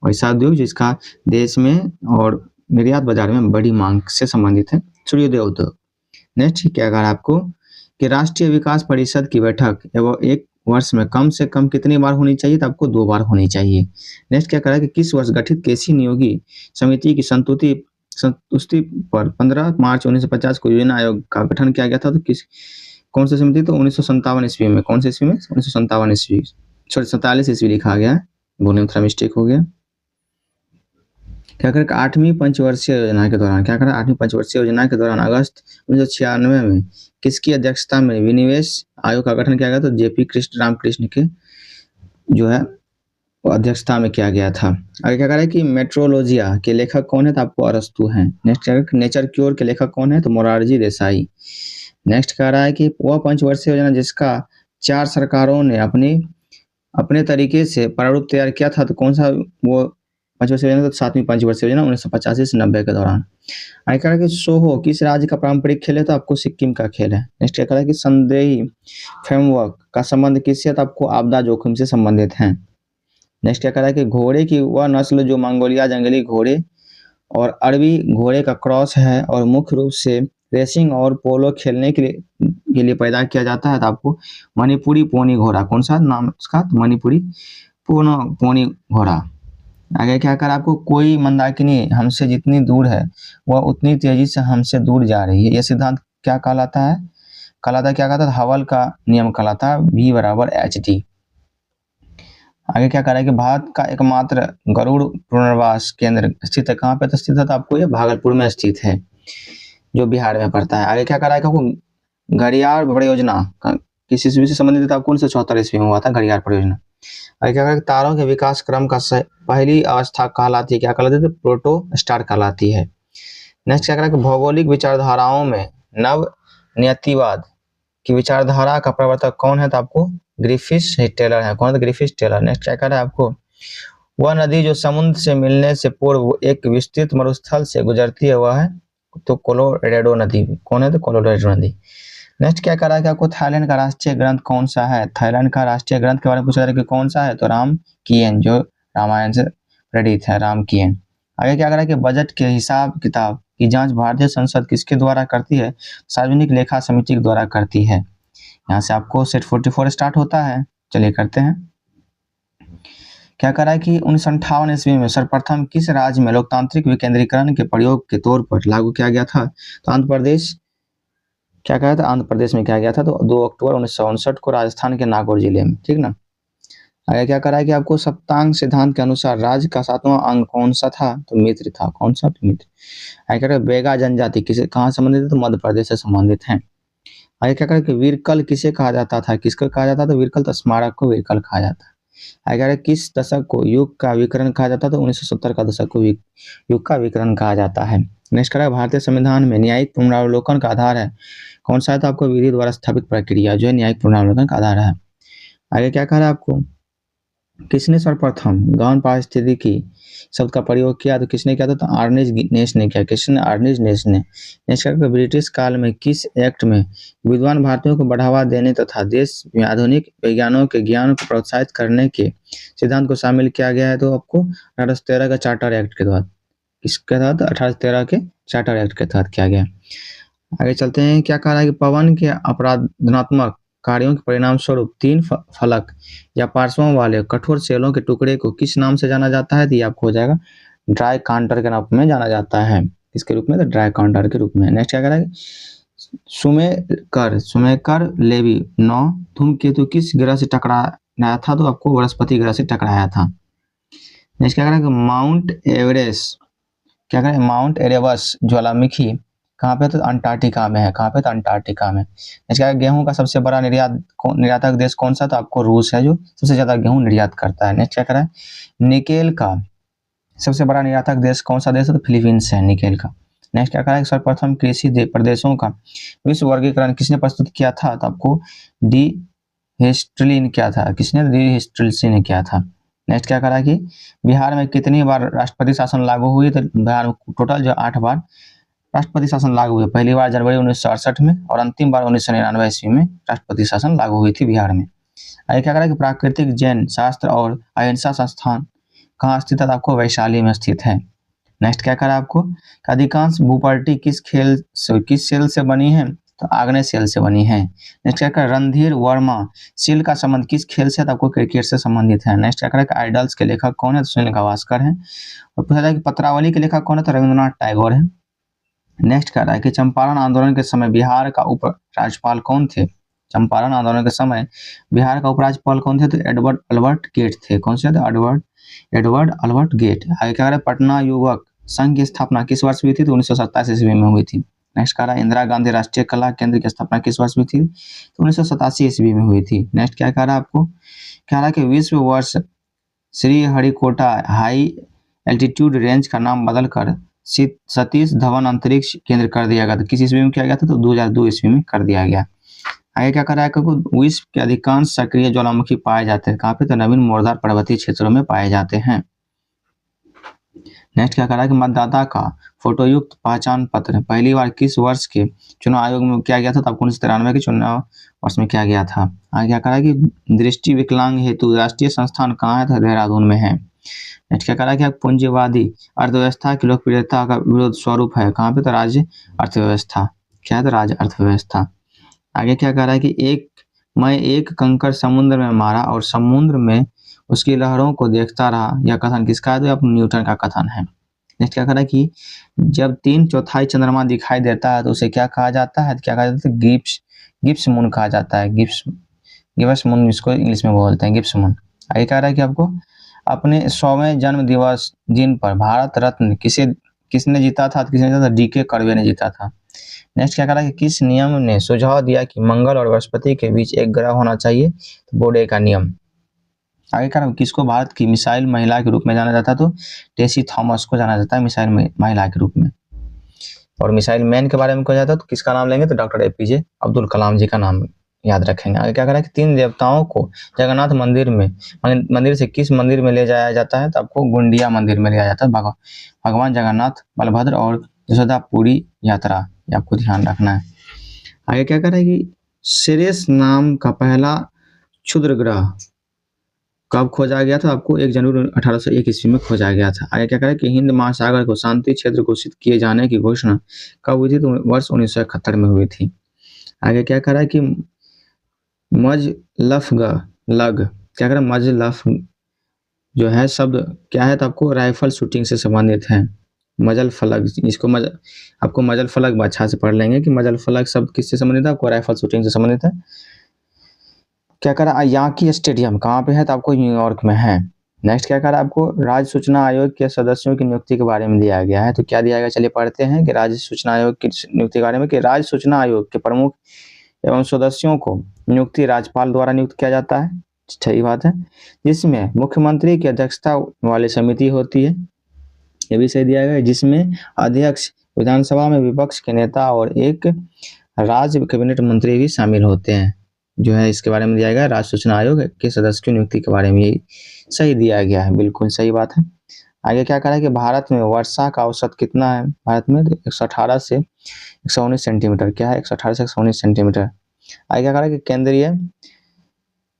वैसा उद्योग जिसका देश में और निर्यात बाजार में बड़ी मांग से संबंधित है, सूर्योदय उद्योग। नेक्स्ट क्या कहा आपको कि राष्ट्रीय विकास परिषद की बैठक एवं एक वर्ष में कम से कम कितनी बार होनी चाहिए? तो आपको 2 बार होनी चाहिए। नेक्स्ट क्या कहा कि किस वर्ष गठित केसी नियोगी समिति की संतुष्टि पर 15 मार्च 1950 को योजना आयोग का गठन किया गया था? तो कौन सी समिति? तो 1957 ईस्वी में। कौन सी ईस्वी में? 1957 ईस्वी, सॉरी 47 ईस्वी लिखा गया है, बोलने में थोड़ा मिस्टेक हो गया। क्या करें? 8वीं पंचवर्षीय योजना के दौरान 8वीं पंचवर्षीय योजना के दौरान अगस्त 1996 में किसकी अध्यक्षता में विनिवेश आयोग का गठन किया गया? तो जेपी रामकृष्ण के जो है अध्यक्षता में किया गया था। आगे क्या कह रहा है कि मेट्रोलॉजिया के लेखक कौन है? तो आपको अरस्तु हैं। नेक्स्ट नेचर क्योर के लेखक कौन है? तो मोरारजी देसाई। नेक्स्ट कह रहा है कि वह पंचवर्षीय योजना जिसका 4 सरकारों ने अपने तरीके से प्रारूप तैयार किया था, तो कौन सा वो पंचवर्षीय योजना? तो 7वीं पंचवर्षीय योजना 1985 से 90 के दौरान। आगे कह रहा है कि सोहो किस राज्य का पारंपरिक खेल है? तो आपको सिक्किम का खेल है। नेक्स्ट क्या कह रहा है कि संदेही फ्रेमवर्क का संबंध किससे? तो आपको आपदा जोखिम से संबंधित है। नेक्स्ट क्या कह रहा है कि घोड़े की वह नस्ल जो मंगोलिया जंगली घोड़े और अरबी घोड़े का क्रॉस है और मुख्य रूप से रेसिंग और पोलो खेलने के लिए पैदा किया जाता है, तो आपको मणिपुरी पोनी घोड़ा। कौन सा नाम इसका? तो मणिपुरी पोनी घोड़ा। आगे क्या कर आपको कोई मंदाकिनी हमसे जितनी दूर है वह उतनी तेजी से हमसे दूर जा रही है, यह सिद्धांत क्या कहलाता है? क्या कहता है? हवल का नियम कहलाता है, V बराबर HT। आगे क्या कह रहा है कि भारत का एकमात्र गरुड़ पुनर्वास केंद्र स्थित है कहाँ पे स्थित है? तो आपको ये भागलपुर में स्थित है, जो बिहार में पड़ता है। आगे क्या कह रहा है कि आपको घड़ियाल परियोजना किस ईस्वी से संबंधित था? आपको 1974 ईस्वी में हुआ था घड़ियाल परियोजना। आगे क्या कह रहा है तारों के विकास क्रम का पहली अवस्था कहलाती है, क्या कहलाती है? तो प्रोटो स्टार कहलाती है। नेक्स्ट क्या कह रहा है कि भौगोलिक विचारधाराओं में नव नियतिवाद की विचारधारा का प्रवर्तक कौन है? तो आपको ग्रिफिथ टेलर है। कौन है? Griffith Taylor. नेक्स्ट क्या कह रहा है आपको वह नदी जो समुद्र से मिलने से पूर्व एक विस्तृत मरुस्थल से गुजरती है वह है तो कोलोराडो नदी। कौन है? तो कोलोराडो नदी। नेक्स्ट क्या कह रहा है कि आपको थाईलैंड का राष्ट्रीय ग्रंथ कौन सा है? थाईलैंड का राष्ट्रीय ग्रंथ के बारे में पूछा जा रहा है कि कौन सा है? तो रामकीयन, जो रामायण से प्रेरित है, रामकीयन। आगे क्या कह रहा है कि बजट के हिसाब किताब की जांच भारतीय संसद किसके द्वारा करती है? सार्वजनिक लेखा समिति के द्वारा करती है। यहाँ से आपको सेट 44 स्टार्ट होता है। चलिए करते हैं। क्या कह रहा है कि 1958 ईस्वी में सर्वप्रथम किस राज्य में लोकतांत्रिक विकेंद्रीकरण के प्रयोग के तौर पर लागू किया गया था? तो आंध्र प्रदेश। क्या कहा था? आंध्र प्रदेश में किया गया था, तो 2 अक्टूबर 1959 को राजस्थान के नागौर जिले में, ठीक ना। आगे क्या करा है कि आपको सप्तांग सिद्धांत के अनुसार राज्य का 7वां अंग कौन सा था? तो मित्र था। कौन सा? तो मित्र। आगे क्या कहा बेगा जनजाति किसे कहाँ संबंधित है? तो मध्य प्रदेश से संबंधित है। आगे क्या कहा कि वीरकल किसे कहा जाता था? किसको कहा जाता था? वीरकल। तो स्मारक को वीरकल कहा जाता है। आगे क्या किस दशक को युग का विकरण कहा जाता था? तो 1970 का दशक को युग का विकरण कहा जाता है। नेक्स्ट करा भारतीय संविधान में न्यायिक पुनरावलोकन का आधार है कौन सा है? तो आपको विधि द्वारा स्थापित प्रक्रिया जो है न्यायिक पुनरावलोकन का आधार है। आगे क्या कह रहा है आपको किसने सर्वप्रथम गौण पारिस्थितिकी शब्द का प्रयोग किया? तो किसने किया था? तो आर्नेज नेस ने किया। किसने? आर्नेज नेस ने। नेक्स्ट करके ब्रिटिश काल में किस एक्ट में विद्वान भारतीयों को बढ़ावा देने तथा देश में आधुनिक विज्ञानों के ज्ञान को प्रोत्साहित करने के सिद्धांत को शामिल किया गया है? तो आपको 1813 का चार्टर एक्ट के तहत। किसके तहत? 1813 के चार्टर एक्ट के तहत किया गया। आगे चलते हैं। क्या कह रहा है कि पवन के अपराधनात्मक कार्यों के परिणाम स्वरूप 3 फलक या पार्श्वों वाले कठोर सेलों के टुकड़े को किस नाम से जाना जाता है? तो ये आपको हो जाएगा ड्राई काउंटर के रूप में जाना जाता है। इसके रूप में तो ड्राई काउंटर के रूप में। नेक्स्ट क्या करेंगे? सुमेकर लेवी 9 धूमकेतु किस ग्रह से टकराया था? तो आपको बृहस्पति ग्रह से टकराया था। नेक्स्ट क्या करेंगे? माउंट एवरेस्ट क्या करें? माउंट एरेबस ज्वालामुखी कहाँ पे? तो अंटार्कटिका में है। कहाँ पे? तो अंटार्कटिका में। नेक्स्ट क्या है? गेहूं का सबसे बड़ा निर्यातक देश कौन सा? तो आपको रूस है, जो सबसे ज्यादा गेहूं निर्यात करता है। नेक्स्ट क्या करें? निकेल का सबसे बड़ा निर्यातक देश कौन सा देश है? तो फिलीपींस है निकेल का। नेक्स्ट क्या करें? सर्वप्रथम कृषि प्रदेशों का विश्व वर्गीकरण किसने प्रस्तुत किया था? तो आपको डी हेस्टलिन किया था। किसने? डी हेस्टलिन ने किया था। नेक्स्ट क्या करा कि बिहार में कितनी बार राष्ट्रपति शासन लागू हुई? तो बिहार में टोटल जो 8 बार राष्ट्रपति शासन लागू हुई। पहली बार जनवरी 1968 में और अंतिम बार 1999 ईस्वी में राष्ट्रपति शासन लागू हुई थी बिहार में। आगे क्या करा कि प्राकृतिक जैन शास्त्र और अहिंसा संस्थान कहाँ स्थित है? आपको वैशाली में स्थित है। नेक्स्ट क्या करा आपको? अधिकांश भूपर्टी किस सेल से बनी है? तो आग्नेय सेल से बनी है। नेक्स्ट क्या करें? रणधीर वर्मा सील का संबंध किस खेल से? तो आपको क्रिकेट से संबंधित है। नेक्स्ट क्या करें? आइडल्स के लेखक कौन है? तो सुनील गावस्कर है। और पूछा जाए कि पत्रावली के लेखक कौन है? तो रविंद्रनाथ टैगोर है। नेक्स्ट कह रहा है कि चंपारण आंदोलन के समय बिहार का उप राज्यपाल कौन थे? चंपारण आंदोलन के समय बिहार का उपराज्यपाल कौन थे? तो एडवर्ड अल्बर्ट गेट थे। कौन से थे? Edward Albert Gait. आगे क्या करें? पटना युवक संघ की स्थापना किस वर्ष हुई थी? तो 1927 ईस्वी में हुई थी। नेक्स्ट कह रहा है इंदिरा गांधी राष्ट्रीय कला केंद्र की स्थापना किस वर्ष हुई थी? तो 1987 ईस्वी में हुई थी। नेक्स्ट क्या कह रहा है आपको? कह रहा है कि विश्व वर्ष Shri Harikota high altitude range का नाम बदलकर सतीश धवन अंतरिक्ष केंद्र कर दिया गया था। किस ईस्वी में किया गया था? तो 2002 ईस्वी में कर दिया गया। आगे क्या कर रहा है? विश्व के अधिकांश सक्रिय ज्वालामुखी पाए जाते हैं कहाँ पे? तो नवीन मोरदार पर्वतीय क्षेत्रों में पाए जाते हैं। नेक्स्ट क्या कर रहा है कि मतदाता का फोटोयुक्त पहचान पत्र पहली बार किस वर्ष के चुनाव आयोग में किया गया था? तो आपको 1993 के चुनाव वर्ष में किया गया था। आगे क्या कर रहा है कि दृष्टि विकलांग हेतु राष्ट्रीय संस्थान कहाँ है? तो देहरादून में है। नेक्स्ट क्या कर रहा है कि पूंजीवादी अर्थव्यवस्था की लोकप्रियता का विरोध स्वरूप है कहाँ पे? तो राज्य अर्थव्यवस्था। क्या है? तो राज्य अर्थव्यवस्था। आगे क्या कह रहा है कि मैं एक कंकड़ समुद्र में मारा और समुद्र में उसकी लहरों को देखता रहा। यह कथन किसका है? तो आप न्यूटन का कथन है। नेक्स्ट क्या कह रहा है कि जब 3/4 चंद्रमा दिखाई देता है तो उसे क्या कहा जाता है? क्या कहा जाता है? गिब्स मून कहा जाता है। गिब्स मून इसको इंग्लिश में बोलते हैं, गिब्स मून। आगे कह रहा है कि आपको अपने 100वें जन्म दिवस दिन पर भारत रत्न किसने जीता था? किसने जीता था? डीके कर्वे ने जीता था। नेक्स्ट क्या करा कि किस नियम ने सुझाव दिया कि मंगल और बृहस्पति के बीच एक ग्रह होना चाहिए? तो बोडे का नियम। आगे कहा किसको भारत की मिसाइल महिला के रूप में जाना जाता? तो टेसी थॉमस को जाना जाता है मिसाइल महिला के रूप में। और मिसाइल मैन के बारे में कहा जाता है तो किसका नाम लेंगे? तो डॉक्टर APJ अब्दुल कलाम जी का नाम याद रखेंगे। आगे क्या करा कि 3 देवताओं को जगन्नाथ मंदिर से किस मंदिर में ले जाया जाता है? तो आपको गुंडिया मंदिर में ले जाया जाता है। भगवान जगन्नाथ, बलभद्र और यशोदापुरी यात्रा, ये आपको ध्यान रखना है। आगे क्या करें कि सेरेस नाम का पहला क्षुद्र ग्रह कब खोजा गया था? आपको 1 जनवरी 1801 ईस्वी में खोजा गया था। आगे क्या करें कि हिंद महासागर को शांति क्षेत्र घोषित किए जाने की घोषणा कब हुई थी? तो वर्ष 1971 में हुई थी। आगे क्या करा कि मजलफलग क्या करें? मजलफ जो है शब्द क्या है? तो आपको राइफल शूटिंग से संबंधित है। मजल फलक इसको आपको मजल फलक अच्छा से पढ़ लेंगे कि मजल फलक शब्द किससे संबंधित है? आपको राइफल शूटिंग से संबंधित है। क्या करा? याकी स्टेडियम कहाँ पे है? तो आपको न्यूयॉर्क में है। नेक्स्ट क्या करा? आपको राज्य सूचना आयोग के सदस्यों की नियुक्ति के बारे में दिया गया है। तो क्या दिया गया? चलिए पढ़ते हैं कि राज्य सूचना आयोग की नियुक्ति के बारे में कि राज्य सूचना आयोग के प्रमुख एवं सदस्यों को नियुक्ति राज्यपाल द्वारा नियुक्त किया जाता है। सही बात है। जिसमें मुख्यमंत्री की अध्यक्षता वाली समिति होती है, ये भी सही दिया गया है, जिसमें अध्यक्ष, विधानसभा में विपक्ष के नेता और एक राज्य कैबिनेट मंत्री भी शामिल होते हैं। जो है इसके बारे में दिया गया राज्य सूचना आयोग के सदस्य की नियुक्ति के बारे में, ये सही दिया गया है, बिल्कुल सही बात है। आगे क्या कहा है कि भारत में वर्षा का औसत कितना है? भारत में 118 से 119 सेंटीमीटर। क्या है? 118 से 119 सेंटीमीटर। आगे क्या कहा कि केंद्रीय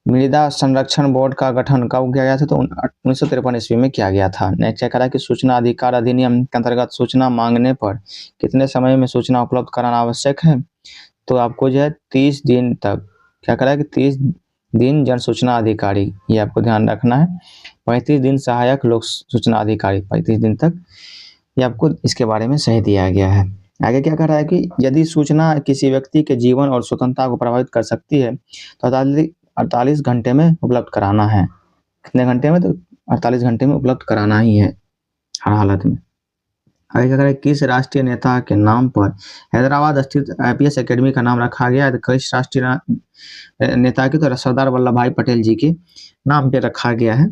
मृदा संरक्षण बोर्ड का गठन कब किया गया था? तो 1953 ईस्वी में किया गया था। नेक्स्ट क्या करा कि सूचना अधिकार अधिनियम के अंतर्गत सूचना मांगने पर कितने समय में सूचना उपलब्ध कराना आवश्यक है? तो आपको जो है 30 दिन तक क्या करा है कि 30 दिन जन सूचना अधिकारी, ये आपको ध्यान रखना है। 35 दिन सहायक लोक सूचना अधिकारी, 35 दिन तक, ये आपको इसके बारे में सही दिया गया है। आगे क्या कह रहा है कि यदि सूचना किसी व्यक्ति के जीवन और स्वतंत्रता को प्रभावित कर सकती है तो 48 घंटे में उपलब्ध कराना है। कितने घंटे में? तो 48 घंटे में उपलब्ध कराना ही है हर हालत में। आगे क्या करें, किस राष्ट्रीय नेता के नाम पर हैदराबाद स्थित IPS एकेडमी का नाम रखा गया है? तो किस राष्ट्रीय नेता की? तो सरदार वल्लभ भाई पटेल जी के नाम पे रखा गया है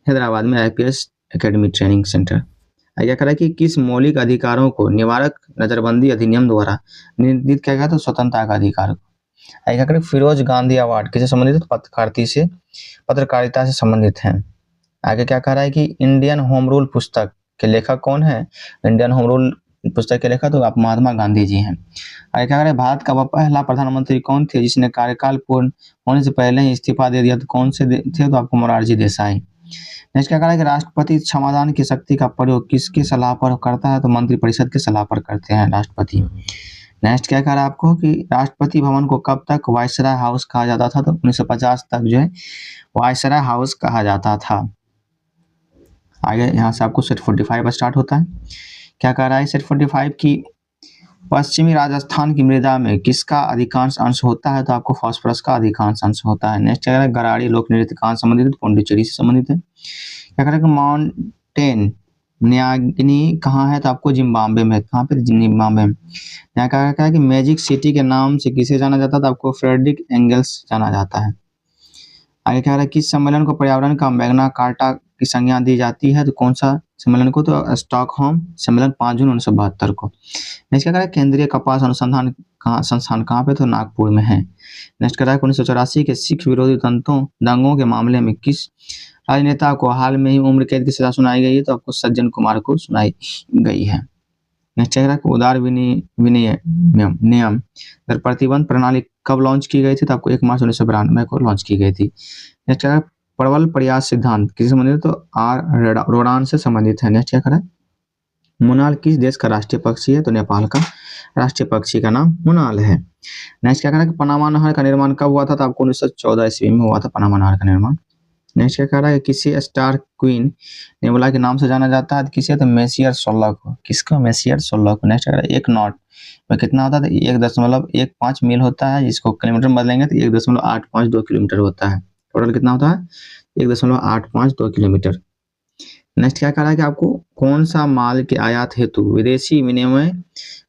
हैदराबाद में IPS एकेडमी ट्रेनिंग सेंटर। आगे क्या करें कि किस मौलिक अधिकारों को निवारक नजरबंदी अधिनियम द्वारा निर्धारित किया गया? तो स्वतंत्रता का अधिकार को। आगे क्या करें, फिरोज गांधी अवार्ड किससे संबंधित? पत्रकारिता से संबंधित है। आगे क्या कह रहा है कि इंडियन होम रूल पुस्तक के लेखक कौन है? इंडियन होम रूल पुस्तक के लेखक तो आप महात्मा गांधी जी हैं। आगे क्या कह रहे हैं, भारत का पहला प्रधानमंत्री कौन थे जिसने कार्यकाल पूर्ण होने से पहले ही इस्तीफा दे दिया? तो कौन से थे? तो आपको मोरारजी देसाई। नेक्स्ट क्या कह रहा है कि राष्ट्रपति क्षमादान की शक्ति का प्रयोग किसकी सलाह पर करता है? तो मंत्रिपरिषद की सलाह पर करते हैं राष्ट्रपति। नेक्स्ट क्या कह रहा है आपको कि राष्ट्रपति भवन को कब तक वायसराय हाउस कहा जाता था? तो 1950 तक जो है वायसराय हाउस कहा जाता था। आगे यहाँ से आपको सेट 45 स्टार्ट होता है। क्या कह रहा है सेट 45 की पश्चिमी राजस्थान की मृदा में किसका अधिकांश अंश होता है? तो आपको फास्फोरस का अधिकांश अंश होता है। नेक्स्ट क्या कह रहा है, गराड़ी लोक नृत्य कहाँ संबंधित? पौंडीचेरी से संबंधित है। क्या कह रहा है कि माउंटेन न्यागिनी कहाँ है? तो आपको जिम्बाब्वे में। कहाँ पे? जिम्बाब्वे में। यहाँ कहा है कि मैजिक सिटी के नाम से किसे जाना जाता है? तो आपको फ्रेडरिक एंगल्स जाना जाता है। आगे क्या है, किस सम्मेलन को पर्यावरण का मैग्ना कार्टा की संज्ञा दी जाती है? तो कौन सा सम्मेलन को? तो स्टॉकहोम सम्मेलन 5 जून 1972 को। नेक्स्ट क्या कह रहा है, केंद्रीय कपास अनुसंधान संस्थान कहाँ पे? तो नागपुर में है। नेक्स्ट कह रहा है 1984 के सिख विरोधी दंगों के मामले में किस राजनेता को हाल में ही उम्र कैद की सजा सुनाई गई है? तो आपको सज्जन कुमार को सुनाई गई है। नेक्स्ट कह रहा है उदार विनिमय नियम दर प्रतिबंध प्रणाली कब लॉन्च की गई थी? तो आपको 1 मार्च 1992 को लॉन्च की गई थी। नेक्स्ट क्या है, प्रबल प्रयास सिद्धांत किससे संबंधित? तो आर रोडान से संबंधित है। नेक्स्ट क्या करें, मुनाल किस देश का राष्ट्रीय पक्षी है? तो नेपाल का राष्ट्रीय पक्षी का नाम मुनाल है। नेक्स्ट क्या करें, पनामा नहर का निर्माण कब हुआ था? तो आपको 1914 ईस्वी में हुआ था पनामा नहर का निर्माण। नेक्स्ट क्या कह रहा है, किसी स्टार क्वीन नेबुला के नाम से जाना जाता है? किसे? तो मेसियर 16 को। किसको? मेसियर 16 को। नेक्स्ट कह रहा है, एक नॉट में कितना होता है? 1.15 मील होता है, जिसको किलोमीटर बदलेंगे तो 1.852 किलोमीटर होता है। टोटल कितना होता है? 1.852 किलोमीटर। नेक्स्ट क्या कह रहा है कि आपको कौन सा माल के आयात हेतु विदेशी विनिमय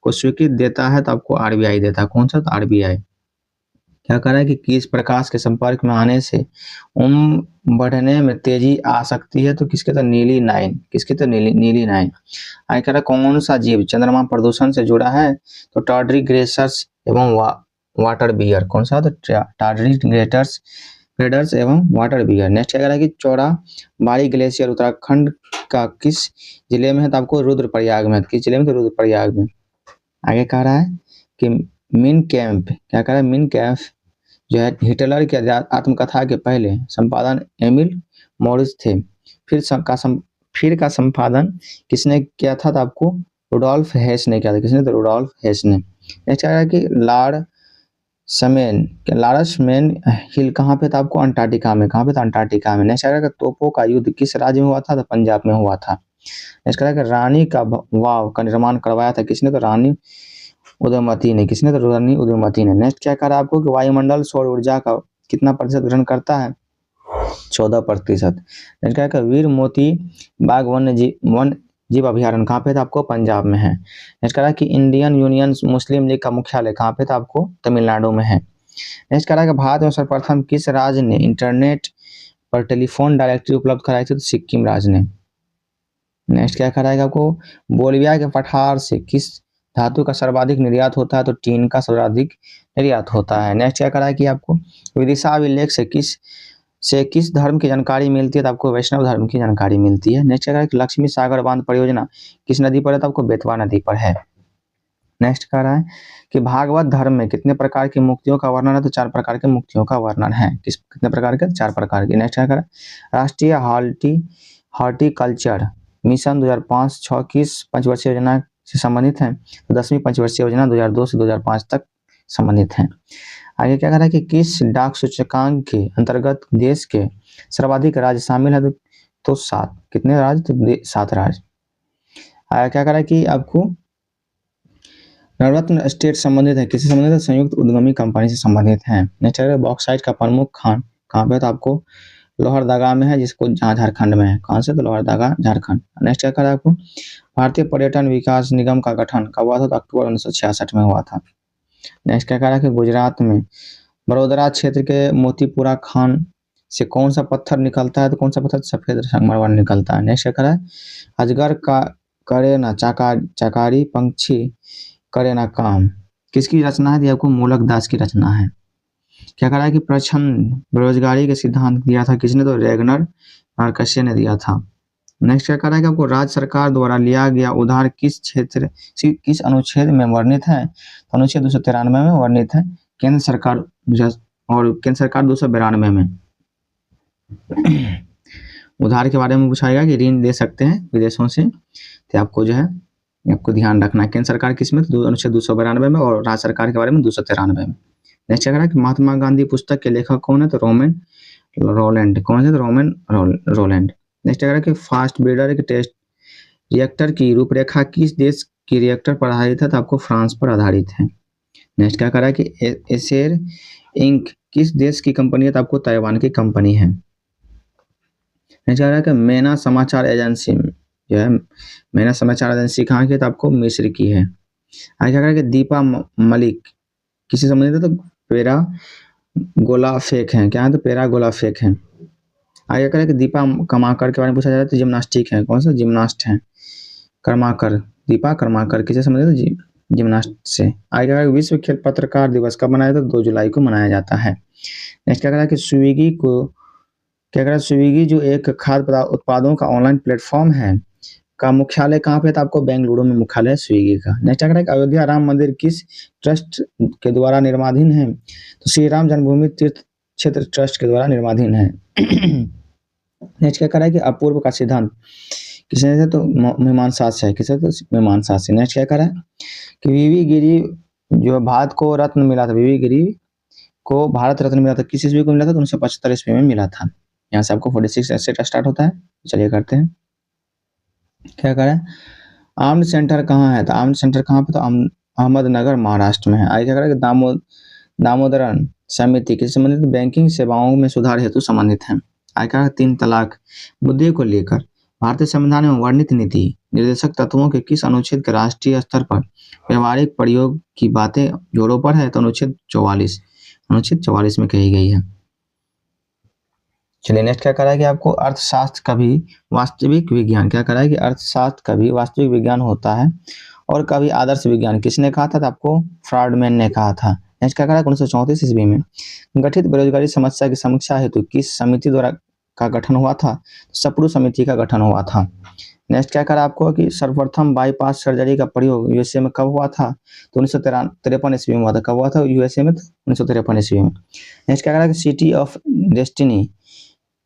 को स्वीकृति देता है? तो आपको RBI देता है। कौन सा? तो RBI। क्या कह रहा है कि किस प्रकाश के संपर्क में आने से बढ़ने में तेजी आ सकती है? तो किसके? तो नीली नाइन। किसके? तो नीली नाइन। आगे कह रहा है कौन सा जीव चंद्रमा प्रदूषण से जुड़ा है? तो टार्डिग्रेडर्स एवं वाटर बियर। कौन सा? तो टार्डिग्रेडर्स एवं वाटर बियर। नेक्स्ट क्या कह रहा है कि चौराबाड़ी ग्लेशियर उत्तराखंड का किस जिले में है? तो आपको रुद्रप्रयाग में। किस जिले में? तो रुद्रप्रयाग में। आगे कह रहा है कि मिन कैंप। क्या कह रहा है, मिन कैंप जो है हिटलर की आत्मकथा के पहले संपादन एमिल मॉरिस थे। फिर का संपादन किसने किया था? तो आपको रुडोल्फ हेस ने किया था। किसने? तो रुडोल्फ हेस ने। नेक्स्ट क्या है कि लारसमैन हिल कहाँ पे था? आपको अंटार्कटिका में। कहाँ पे था? अंटार्कटिका में। नेक्स्ट क्या है कि तोपों का युद्ध किस राज्य में हुआ था? तो पंजाब में हुआ था। नेक्स्ट क्या है कि रानी का वाव का निर्माण करवाया था। किसने? तो रानी उदयमती ने। किसने? तो रानी उदयमती ने। नेक्स्ट क्या कह रहा है आपको कि वायुमंडल सौर ऊर्जा का कितना प्रतिशत ग्रहण करता है? 14%। नेक्स्ट क्या है, वीर मोती बाग वन जीव अभ्यारण्य कहाँ पे था? आपको पंजाब में है। नेक्स्ट कह रहा है कि इंडियन यूनियन मुस्लिम लीग का मुख्यालय कहाँ पे था? आपको तमिलनाडु में है। नेक्स्ट कह रहा है कि भारत में सर्वप्रथम किस राज्य ने इंटरनेट पर टेलीफोन डायरेक्टरी उपलब्ध कराई थी? तो सिक्किम राज्य ने। नेक्स्ट क्या कह रहा है आपको, बोलिविया के पठार से किस धातु का सर्वाधिक निर्यात होता है? तो टीन का सर्वाधिक निर्यात होता है। नेक्स्ट क्या कह रहा है कि आपको विदिशा अभिलेख से किस धर्म की जानकारी मिलती है? तो आपको वैष्णव धर्म की जानकारी मिलती है। नेक्स्ट क्या कह रहा है कि लक्ष्मी सागर बांध परियोजना किस नदी पर है? तो आपको बेतवा नदी पर है। नेक्स्ट कह रहा है कि भागवत धर्म में कितने प्रकार की मुक्तियों का वर्णन है? तो 4 प्रकार के मुक्तियों का वर्णन है। कितने प्रकार के? 4 प्रकार के। नेक्स्ट क्या कह रहा है, राष्ट्रीय हॉर्टिकल्चर मिशन 2005-6 किस पंचवर्षीय योजना से संबंधित है? तो 10वीं पंचवर्षीय योजना 2002 से 2005 तक संबंधित है। आगे क्या कह रहा है कि किस डाक सूचकांक के अंतर्गत देश के सर्वाधिक राज्य शामिल है, तो 7। कितने राज्य? तो 7 राज्य। आगे क्या कह रहा है कि आपको नवरत्न स्टेट संबंधित है, किससे संबंधित है? संयुक्त उद्यमी कंपनी से संबंधित है। नेक्स्ट है बॉक्साइट का प्रमुख खान कहाँ पे है? तो आपको लोहरदगा में है, जिसको जहाँ झारखंड में है। कहाँ से? तो लोहरदगा झारखंड। नेक्स्ट क्या करा आपको भारतीय पर्यटन विकास निगम का गठन कब हुआ था? तो अक्टूबर 1966 में हुआ था। नेक्स्ट क्या करा कि गुजरात में बड़ोदरा क्षेत्र के मोतीपुरा खान से कौन सा पत्थर निकलता है? तो कौन सा पत्थर? सफेद संगमरमर निकलता है। नेक्स्ट क्या करा है अजगर का करे ना चकारी पंक्षी करे ना काम, किसकी रचना है? आपको मूलक दास की रचना है। क्या करा है कि प्रछन्न बेरोजगारी के सिद्धांत दिया था किसने? तो रेगनर मार्कसे ने दिया था। नेक्स्ट क्या करा है कि आपको राज्य सरकार द्वारा लिया गया उधार किस क्षेत्र किस अनुच्छेद में वर्णित है? तो अनुच्छेद 293 में वर्णित है। केंद्र सरकार और केंद्र सरकार 292 में उधार के बारे में पूछाएगा कि ऋण दे सकते हैं विदेशों से, तो आपको जो है आपको ध्यान रखना है। केंद्र सरकार किसमें? तो अनुच्छेद 292 में, और राज्य सरकार के बारे में 293 में। नेक्स्ट क्या करा कि महात्मा गांधी पुस्तक के लेखक कौन है? तो रोमन रोलैंड। कौन है? तो रोमन रोलैंड। नेक्स्ट क्या करा कि फास्ट ब्रीडर के टेस्ट रिएक्टर की रूपरेखा किस देश की रिएक्टर पर आधारित है? तो आपको फ्रांस पर आधारित है। नेक्स्ट क्या करा कि एसेर इंक किस देश की कंपनी है? तो आपको ताइवान की कंपनी है। नेक्स्ट क्या करा कि मैना समाचार एजेंसी जो है मैना समाचार एजेंसी कहाँ की है? तो आपको मिस्र की है। आगे क्या करा कि दीपा मलिक किसी संबंधित है? तो पेरा गोला फेक है। क्या है? तो पेरा गोला फेक है। आगे क्या करा कि दीपा कर्माकर के बारे में पूछा जा रहा है, तो जिम्नास्टिक है। कौन सा? जिम्नास्ट है। कर्माकर, दीपा कर्माकर किससे संबंधित है? जिम्नास्ट से। आगे क्या विश्व खेल पत्रकार दिवस कब मनाया जाता है? 2 जुलाई को मनाया जाता है। नेक्स्ट क्या करा कि स्विगी को क्या करा स्विगी जो एक खाद्य उत्पादों का ऑनलाइन प्लेटफॉर्म है का मुख्यालय कहाँ पे था? आपको बेंगलुरु में मुख्यालय स्विगी का। नेक्स्ट क्या करा कि अयोध्या राम मंदिर किस ट्रस्ट के द्वारा निर्माणाधीन है? तो श्री राम जन्मभूमि तीर्थ क्षेत्र ट्रस्ट के द्वारा निर्माणाधीन है। नेक्स्ट क्या करा है कि अपूर्व का सिद्धांत किसने से? तो मीमांसा से। किससे? तो मीमांसा से। नेक्स्ट क्या करा है कि वीवी गिरी जो भारत को रत्न मिला था, वीवी गिरी को भारत रत्न मिला था, किस ईस्वी को मिला था? तो 1975 ईस्वी में मिला था। यहाँ से आपको 46 से स्टार्ट होता है। चलिए करते हैं। क्या करें आर्म्ड सेंटर कहाँ है? तो आर्म्ड सेंटर कहाँ पे? तो अहमदनगर महाराष्ट्र में है। आगे क्या करें कि दामोदरन समिति किससे संबंधित? बैंकिंग सेवाओं में सुधार हेतु संबंधित है। आगे क्या 3 तलाक मुद्दे को लेकर भारतीय संविधान में वर्णित नीति निर्देशक तत्वों के किस अनुच्छेद के राष्ट्रीय स्तर पर व्यवहारिक प्रयोग की बातें जोरों पर है? तो अनुच्छेद 44 में कही गई है। चलिए नेक्स्ट क्या करा है कि आपको अर्थशास्त्र कभी वास्तविक विज्ञान, क्या करा है कि अर्थशास्त्र कभी वास्तविक विज्ञान होता है और कभी आदर्श विज्ञान, किसने कहा था? तो आपको फ्राडमैन ने कहा था। नेक्स्ट क्या करा 1934 ईस्वी में गठित बेरोजगारी समस्या की समीक्षा हेतु किस समिति द्वारा का गठन हुआ था? सप्रू समिति का गठन हुआ था। नेक्स्ट क्या करा आपको कि सर्वप्रथम बाईपास सर्जरी का प्रयोग यूएसए में कब हुआ था? तो 1953 ईस्वी में हुआ था। कब हुआ था यूएसए में? तो 1953 ईस्वी में। नेक्स्ट क्या करा कि सिटी ऑफ डेस्टिनी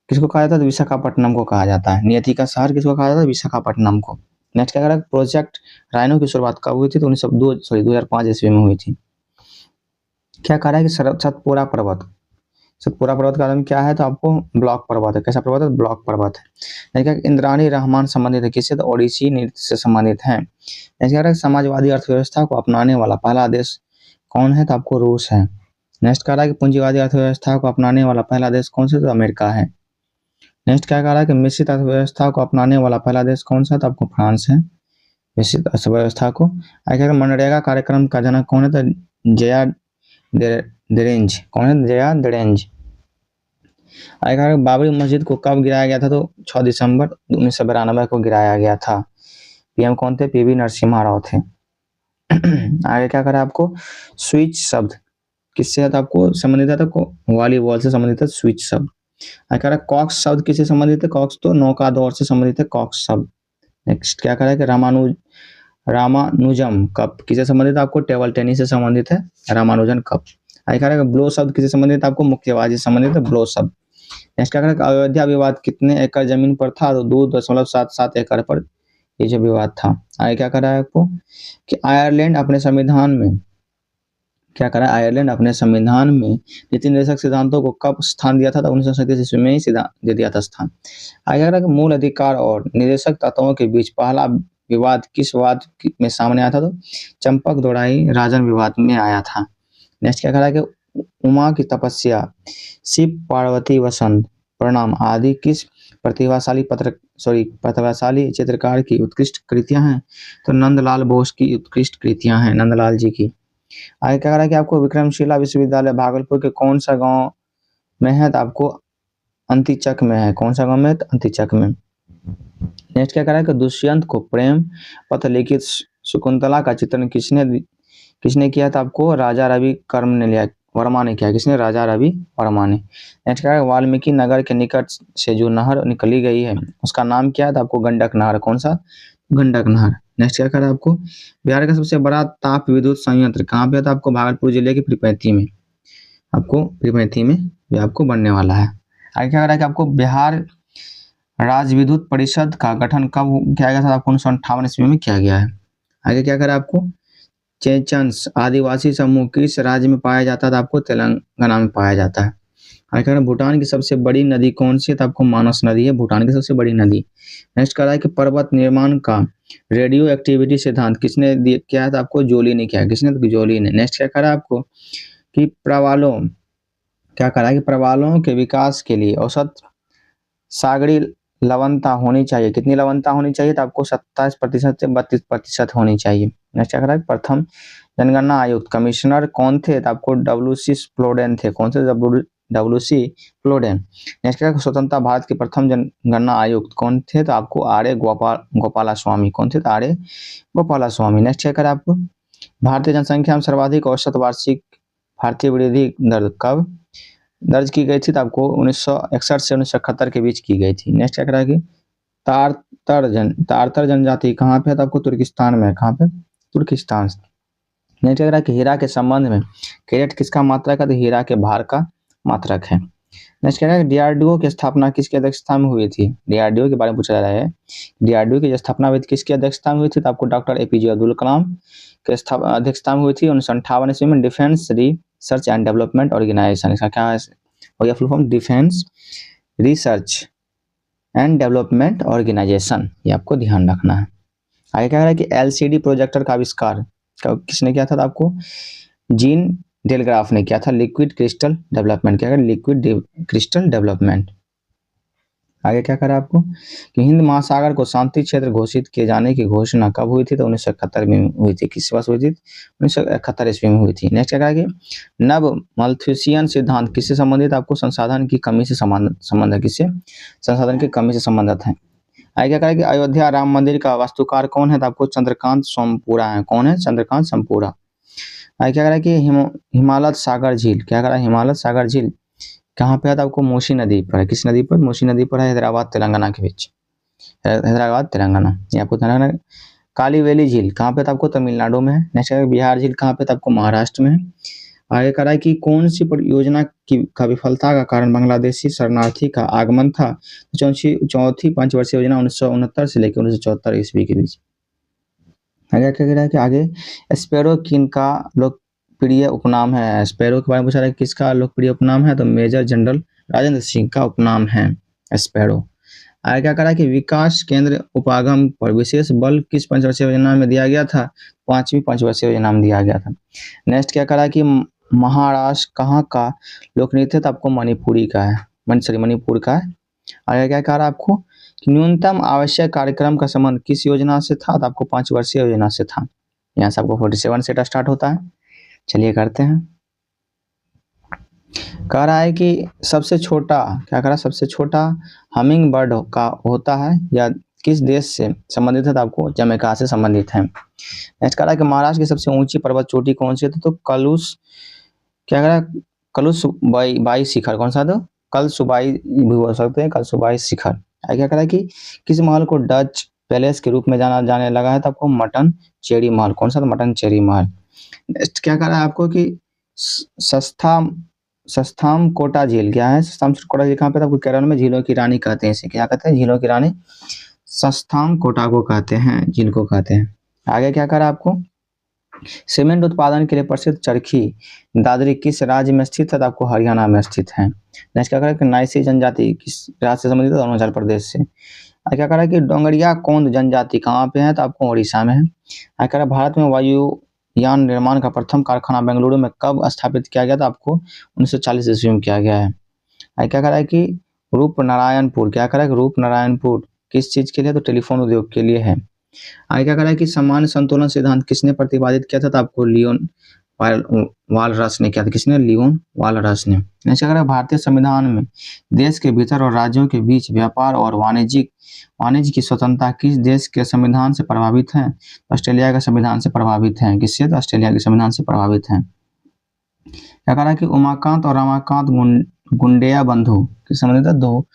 किसको कहा जाता है? तो विशाखापट्टनम को कहा जाता है। नियति का शहर किसको कहा जाता है? विशाखापट्टनम को। नेक्स्ट क्या करा प्रोजेक्ट राइनो की शुरुआत कब हुई थी? तो 2005 ईस्वी में हुई थी। क्या करा है कि सतपुरा पर्वत का नाम क्या है? तो आपको ब्लॉक पर्वत है। कैसा पर्वत है? ब्लॉक पर्वत है। नेक्स्ट इंद्राणी रहमान संबंधित है किससे? तो ओडिसी नृत्य से संबंधित है। नेक्स्ट क्या समाजवादी अर्थव्यवस्था को अपनाने वाला पहला देश कौन है? तो आपको रूस है। नेक्स्ट कह रहा है कि पूंजीवादी अर्थव्यवस्था को अपनाने वाला पहला देश कौन सा? तो अमेरिका है। नेक्स्ट क्या कह रहा है कि मिश्रित अर्थव्यवस्था को अपनाने वाला पहला देश कौन सा? तो आपको फ्रांस है। मिश्रित अर्थव्यवस्था को। आगे मनरेगा कार्यक्रम का जनक कौन है? तो जया देरेंज। कौन है? जया देरेंज। आगे बाबरी मस्जिद को कब गिराया गया था? तो 6 दिसंबर 1992 को गिराया गया था। पीएम कौन थे? पीवी नरसिम्हा राव थे। आगे क्या करा आपको स्विच शब्द किससे है? तो आपको संबंधित है तो वॉलीबॉल से संबंधित है स्विच शब्द। कह रहा है कॉक्स शब्द किससे संबंधित है? कॉक्स तो नौका दौड़ से संबंधित है कॉक्स शब्द। नेक्स्ट क्या कह रहा है कि रामानुजम कप किससे संबंधित है? आपको टेबल टेनिस से संबंधित है रामानुजन कप। आगे कह रहा है ब्लो शब्द किससे संबंधित है? आपको मुक्केबाजी से संबंधित है ब्लो शब्द। नेक्स्ट क्या कह रहा है अयोध्या विवाद कितने एकड़ जमीन पर था? तो 2.77 एकड़ पर ये जो विवाद था। आगे क्या कह रहा है आपको कि आयरलैंड अपने संविधान में क्या करा, आयरलैंड अपने संविधान में नीति निर्देशक सिद्धांतों को कब स्थान दिया था, तो 1937 ईस्वी में ही दे दिया था स्थान। आगे करा कि मूल अधिकार और निर्देशक तत्वों के बीच पहला विवाद किस वाद में सामने आया था, तो चंपक दौड़ाई राजन विवाद में आया था। नेक्स्ट क्या करा कि उमा की तपस्या, शिव पार्वती वसंत प्रणाम आदि किस प्रतिभाशाली चित्रकार की उत्कृष्ट कृतियां हैं, तो नंदलाल बोस की उत्कृष्ट कृतियां हैं, नंदलाल जी की। आगे क्या कह रहा है कि आपको विक्रमशिला विश्वविद्यालय भागलपुर के कौन सा गांव में है, तो आपको अंतिचक में है। कौन सा गांव में, तो अंतिचक में। नेक्स्ट क्या कह रहा है कि दुष्यंत को प्रेम पत्र लिखित शकुंतला का चित्रण किसने किया, था आपको राजा रवि वर्मा ने किया। किसने, राजा रवि वर्मा ने। नेक्स्ट क्या है, वाल्मीकि नगर के निकट से जो नहर निकली गई है उसका नाम क्या है, तो आपको गंडक नहर। कौन सा, गंडक नहर। नेक्स्ट क्या करा आपको, बिहार का सबसे बड़ा ताप विद्युत संयंत्र कहाँ पे था, आपको भागलपुर जिले के पिरपैंती में। आपको पिरपैंती में ये आपको बनने वाला है। आगे क्या करा कि आपको बिहार राज्य विद्युत परिषद का गठन कब किया गया था, आपको 1958 ईस्वी में किया गया है। आगे क्या करा आपको, चेचन्स आदिवासी समूह किस राज्य में पाया जाता था, आपको तेलंगाना में पाया जाता है। आगे कह रहा है भूटान की सबसे बड़ी नदी कौन सी है, तो आपको मानस नदी है भूटान की सबसे बड़ी नदी। नेक्स्ट कह रहा है कि पर्वत निर्माण का रेडियो एक्टिविटी सिद्धांत किसने किया था, आपको जोली ने किया। किसने, तो जोली ने। नेक्स्ट क्या कह रहा है आपको कि प्रवालों, क्या कह रहा है कि प्रवालों के विकास के लिए औसत सागरी लवणता होनी चाहिए। कितनी लवणता होनी चाहिए, तो आपको 27% से 32% होनी चाहिए। नेक्स्ट क्या कह रहा है, प्रथम जनगणना आयुक्त कमिश्नर कौन थे, तो आपको WC फ्लोडेन थे। कौन से, WC फ्लोडेन। नेक्स्ट क्या, स्वतंत्रता भारत के प्रथम जनगणना आयुक्त कौन थे, तो आपको आर्य गोपाला स्वामी। कौन थे, तो आर्य गोपाला स्वामी। नेक्स्ट क्या करें आपको, भारतीय जनसंख्या में सर्वाधिक औसत वार्षिक भारतीय वृद्धि दर कब दर्ज की गई थी, तो आपको 1961 से 1971 के बीच की गई थी। नेक्स्ट क्या करा कि तारतर जनजाति कहाँ पे है, तो आपको तुर्किस्तान में। कहाँ पे, तुर्किस्तान। नेक्स्ट क्या करा कि हीरा के संबंध में कैरेट किसका मात्रक है, तो हीरा के भार का मात्रक है। नेक्स्ट क्या है, DRDO की स्थापना किसकी अध्यक्षता में हुई थी। DRDO के बारे में पूछा जा रहा है। DRDO की स्थापना हुई किसकी अध्यक्षता में हुई थी, तो आपको डॉक्टर APJ अब्दुल कलाम के अध्यक्षता में हुई थी 1958 ईस्वी में। Defence Research and Development Organisation, इसका क्या हो गया full form, Defence Research and Development Organisation. ये आपको ध्यान रखना है। आगे क्या है कि LCD प्रोजेक्टर का आविष्कार किसने किया था, तो आपको जीन डेलग्राफ ने किया था। लिक्विड क्रिस्टल डेवलपमेंट, क्या करें, लिक्विड क्रिस्टल डेवलपमेंट। आगे क्या करा आपको कि हिंद महासागर को शांति क्षेत्र घोषित किए जाने की घोषणा कब हुई थी, तो 1971 में हुई थी। किस वर्ष हुई थी, 1971 ईस्वी में हुई थी। नेक्स्ट क्या करा कि नव मल्थुसियन सिद्धांत किससे संबंधित, आपको संसाधन की कमी से संबंध है। किससे, संसाधन की कमी से संबंधित है। आगे क्या करा कि अयोध्या राम मंदिर का वास्तुकार कौन है, तो आपको चंद्रकांत सोमपुरा है। कौन है, चंद्रकांत सोमपुरा। आगे क्या करा कि हिमालय सागर झील, क्या करा, हिमालय सागर झील कहाँ पे है, तो आपको मूसी नदी पर है। किस नदी पर, मूसी नदी पर है, हैदराबाद तेलंगाना के बीच। हैदराबाद तेलंगाना, ये आपको ध्यान रखना। काली वैली झील कहाँ पे, तो आपको तमिलनाडु में है। नेक्स्ट बिहार झील कहाँ पे, तो आपको महाराष्ट्र में है। आगे कह रहा है कि कौन सी परियोजना का विफलता का कारण बांग्लादेशी शरणार्थी का आगमन था, तो चौथी पंचवर्षीय योजना 1969 से लेकर 1974 ईस्वी के बीच। आगे क्या कह रहा है कि आगे स्पैरो किन का लोकप्रिय उपनाम है। स्पैरो के बारे में पूछा रहा है, किसका लोकप्रिय उपनाम है, तो मेजर जनरल राजेंद्र सिंह का उपनाम है स्पैरो। आगे क्या करा कि विकास केंद्र उपागम पर विशेष बल किस पंचवर्षीय योजना में दिया गया था, 5वीं पंचवर्षीय योजना में दिया गया था। नेक्स्ट क्या करा कि महाराष्ट्र कहाँ का लोक नृत्य, तो आपको मणिपुरी का है, मणिपुर का है। आगे क्या कह रहा है आपको कि न्यूनतम आवश्यक कार्यक्रम का संबंध किस योजना से था, तो आपको 5 वर्षीय योजना से था। यहाँ से आपको 47 सेट स्टार्ट होता है। चलिए करते हैं। कह रहा है कि सबसे छोटा, क्या कह रहा है, सबसे छोटा हमिंग बर्ड का होता है या किस देश से संबंधित है, तो आपको जमैका से संबंधित है। नेक्स्ट कह रहा है कि महाराष्ट्र की सबसे ऊंची पर्वत चोटी कौन सी है, तो कलुष, क्या कह रहा है, कलुसुबाई शिखर। कौन सा, तो कलसुबाई भी बोल सकते हैं, कलसुबाई शिखर। आगे क्या कह रहा है कि किस महल को डच पैलेस के रूप में जाने लगा है, तो आपको मटन चेरी महल। कौन सा, तो मटन चेरी महल। नेक्स्ट क्या कह रहा है आपको कि सस्थाम कोटा झील क्या है, सस्थाम कोटा झील कहाँ पे, आपको केरल में झीलों की रानी कहते हैं। इसे क्या कहते हैं, झीलों की रानी सस्थाम कोटा को कहते हैं, झील को कहते हैं। आगे क्या कह रहा है आपको सीमेंट उत्पादन के लिए प्रसिद्ध चरखी दादरी किस राज्य में स्थित है? तो आपको हरियाणा में स्थित है। नेक्स्ट क्या करें कि नाइसी जनजाति किस राज्य से संबंधित है? तो अरुणाचल प्रदेश से। क्या कह रहा है कि डोंगरिया कौंद जनजाति कहाँ पे है? तो आपको उड़ीसा में है। कह रहा है भारत में वायुयान निर्माण का प्रथम कारखाना बेंगलुरु में कब स्थापित किया गया? तो आपको 1940 ईस्वी में किया गया है। क्या कह रहा है कि रूपनारायणपुर, क्या कह रहा है कि रूपनारायणपुर किस चीज के लिए? तो टेलीफोन उद्योग के लिए है। आगे क्या कह रहा है कि सामान्य संतुलन सिद्धांत किसने प्रतिपादित किया था? तो आपको लियोन वालरस ने किया था। किसने? लियोन वालरस ने। नेक्स्ट कह रहा है भारतीय संविधान में देश के भीतर और राज्यों के बीच व्यापार और वाणिज्य की स्वतंत्रता किस देश के संविधान से प्रभावित है? ऑस्ट्रेलिया के संविधान से प्रभावित है। किससे? तो ऑस्ट्रेलिया के संविधान से प्रभावित है। क्या कह रहा है कि उमाकांत और रमाकांत गुंडेया बंधु किस संबंधित है? दो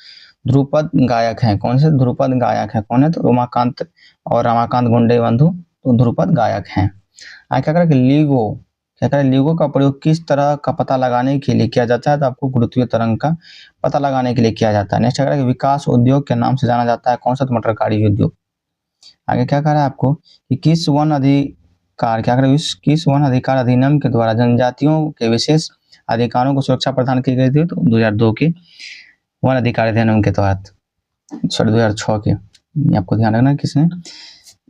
ध्रुपद गायक हैं। कौन से ध्रुपद गायक है? कौन है? तो उमाकांत और रमाकांत गुंडे बंधु तो ध्रुपद गायक हैं। क्या कह रहा है कि लीगो, क्या कह रहा है लीगो का प्रयोग किस तरह का पता लगाने के लिए किया जाता है? तो आपको गुरुत्वीय तरंग का पता लगाने के लिए किया जाता है। नेक्स्ट कह रहा है कि विकास उद्योग के नाम से जाना जाता है कौन सा? तो मटरकारी उद्योग। आगे क्या कह रहा है आपको कि किस वन अधिकार, क्या कह रहा है किस वन अधिकार अधिनियम के द्वारा जनजातियों के विशेष अधिकारों को सुरक्षा प्रदान की गई थी? तो 2002 के वन अधिकार अधिनियम के तहत, सॉरी 2006 के, आपको ध्यान रखना किसने?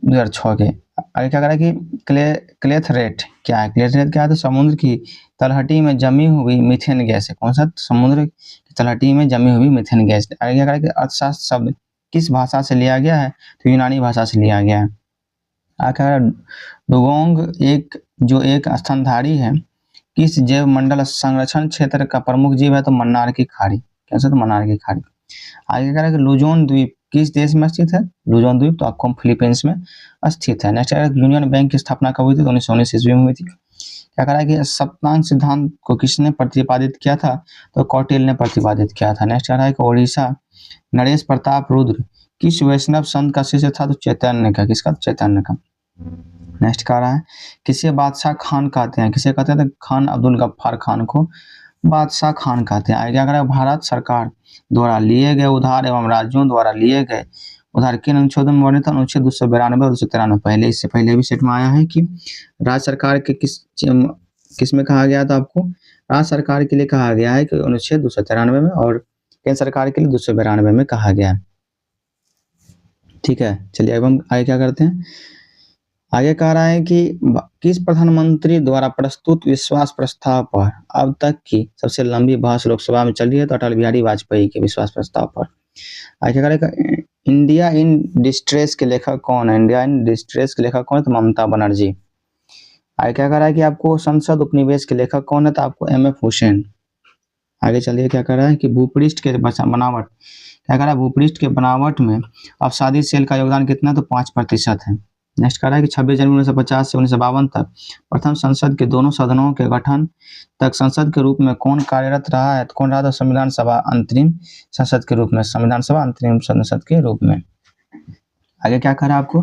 2006 के। आगे क्या कह रहा है कि क्लेथरेट क्या है? क्लेथरेट क्या है? तो समुद्र की तलहटी में जमी हुई मीथेन गैस है। कौन सा? समुद्र की तलहटी में जमी हुई मीथेन गैस। आगे क्या कह रहा है कि अर्थशास्त्र शब्द किस भाषा से लिया गया है? तो यूनानी भाषा से लिया गया है। आगे डुगोंग एक स्तनधारी है किस जैव मंडल संरक्षण क्षेत्र का प्रमुख जीव है? तो मन्नार की खाड़ी। कैसे? तो मन्नार की खाड़ी। आगे कह रहा है कि लुजोन द्वीप किस देश में स्थित है? लुजोन द्वीप तो आपको फिलीपींस में स्थित है। नेक्स्ट है यूनियन बैंक की स्थापना कब हुई थी? तो 1919 ईस्वी में हुई थी। क्या कह रहा है कि सप्तांग सिद्धांत को किसने प्रतिपादित किया था? तो कौटिल्य ने प्रतिपादित किया था। नेक्स्ट कह रहा है कि ओडिशा नरेश प्रताप रुद्र किस वैष्णव संत का शिष्य था? तो चैतन्य का। किसका? चैतन्य का। नेक्स्ट कह रहा है किसे बादशाह खान कहते हैं? किसे कहते हैं? तो खान अब्दुल गफ्फार खान को बादशाह खान कहते हैं। आगे क्या करें? भारत सरकार द्वारा लिए गए उधार एवं राज्यों द्वारा लिए गए उधार किन अनुच्छेदों में वर्णित? अनुच्छेद 292 और 293 पहले, इससे पहले भी सेट में आया है कि राज्य सरकार के किस में कहा गया था आपको? राज्य सरकार के लिए कहा गया है कि अनुच्छेद 293 में, और केंद्र सरकार के लिए 292 में कहा गया है। ठीक है, चलिए अब हम आगे क्या करते हैं। आगे कह रहा है कि किस प्रधानमंत्री द्वारा प्रस्तुत विश्वास प्रस्ताव पर अब तक की सबसे लंबी बहस लोकसभा में चल रही है? तो अटल बिहारी वाजपेयी के विश्वास प्रस्ताव पर। आगे कह रहा है इंडिया इन डिस्ट्रेस के लेखक कौन है? इंडिया इन डिस्ट्रेस के लेखक कौन है? तो ममता बनर्जी। आगे क्या कह रहा है कि आपको संसद उपनिवेश के लेखक कौन है? तो आपको एम एफ हुसैन। आगे चलिए क्या कह रहा है कि भूपृष्ठ के बनावट, क्या कह रहा है भूपृष्ठ के बनावट में अवसादी सेल का योगदान कितना? तो 5% है। नेक्स्ट कह रहा है कि 26 जनवरी 1950 से 1952 तक प्रथम संसद के दोनों सदनों के गठन तक संसद के रूप में कौन कार्यरत रहा है? कौन रहा था? संविधान सभा अंतरिम संसद के रूप में, संविधान सभा अंतरिम संसद के रूप में। आगे क्या करा आपको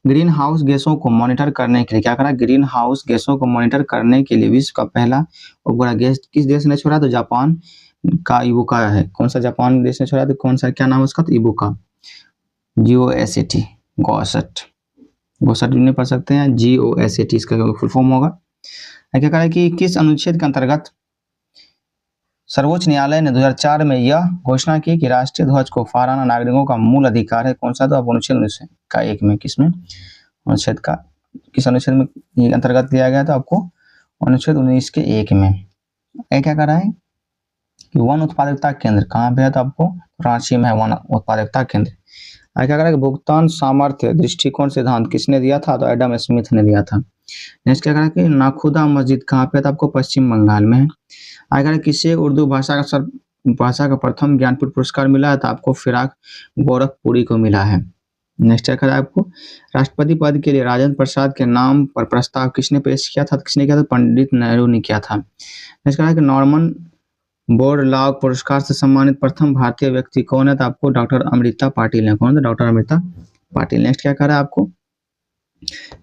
ग्रीन हाउस गैसों को मॉनिटर करने के लिए, क्या करा ग्रीन हाउस गैसों को मॉनिटर करने के लिए विश्व का पहला उपग्रह गैस किस देश ने छोड़ा? तो जापान का इबुका है। कौन सा जापान देश ने छोड़ा? तो कौन सा, क्या नाम है उसका? तो इबुका GOSAT, गोसट नहीं पढ़ सकते हैं, GOSAT इसका फुल फॉर्म होगा। क्या कह रहा है कि किस अनुच्छेद के अंतर्गत सर्वोच्च न्यायालय ने 2004 में यह घोषणा की कि राष्ट्रीय ध्वज को फहराना नागरिकों का मूल अधिकार है? कौन सा? तो अब अनुच्छेद 19 का 1 में। किसमें? अनुच्छेद का किस अनुच्छेद में अंतर्गत लिया गया? तो आपको अनुच्छेद 19 के 1 में। क्या कर रहा है कि वन उत्पादकता केंद्र कहाँ पे है? तो आपको रांची में है वन उत्पादकता केंद्र। क्या कर रहा है कि भुगतान सामर्थ्य दृष्टिकोण सिद्धांत किसने दिया था? तो एडम स्मिथ ने दिया था। नेक्स्ट क्या करा कि नाखुदा मस्जिद कहाँ पे? तो आपको पश्चिम बंगाल में है। अगर किसे उर्दू भाषा का प्रथम ज्ञानपीठ पुरस्कार मिला है? तो आपको फिराक गोरखपुरी को मिला है। नेक्स्ट क्या करा आपको राष्ट्रपति पद के लिए राजेंद्र प्रसाद के नाम पर प्रस्ताव किसने पेश किया था? किसने किया था? पंडित नेहरू ने किया था। नेक्स्ट कहा कि नॉर्मन बोरलॉग पुरस्कार से सम्मानित प्रथम भारतीय व्यक्ति कौन है? तो आपको डॉक्टर अमृता पाटिल है। कौन है? डॉक्टर अमृता पाटिल। नेक्स्ट क्या करा आपको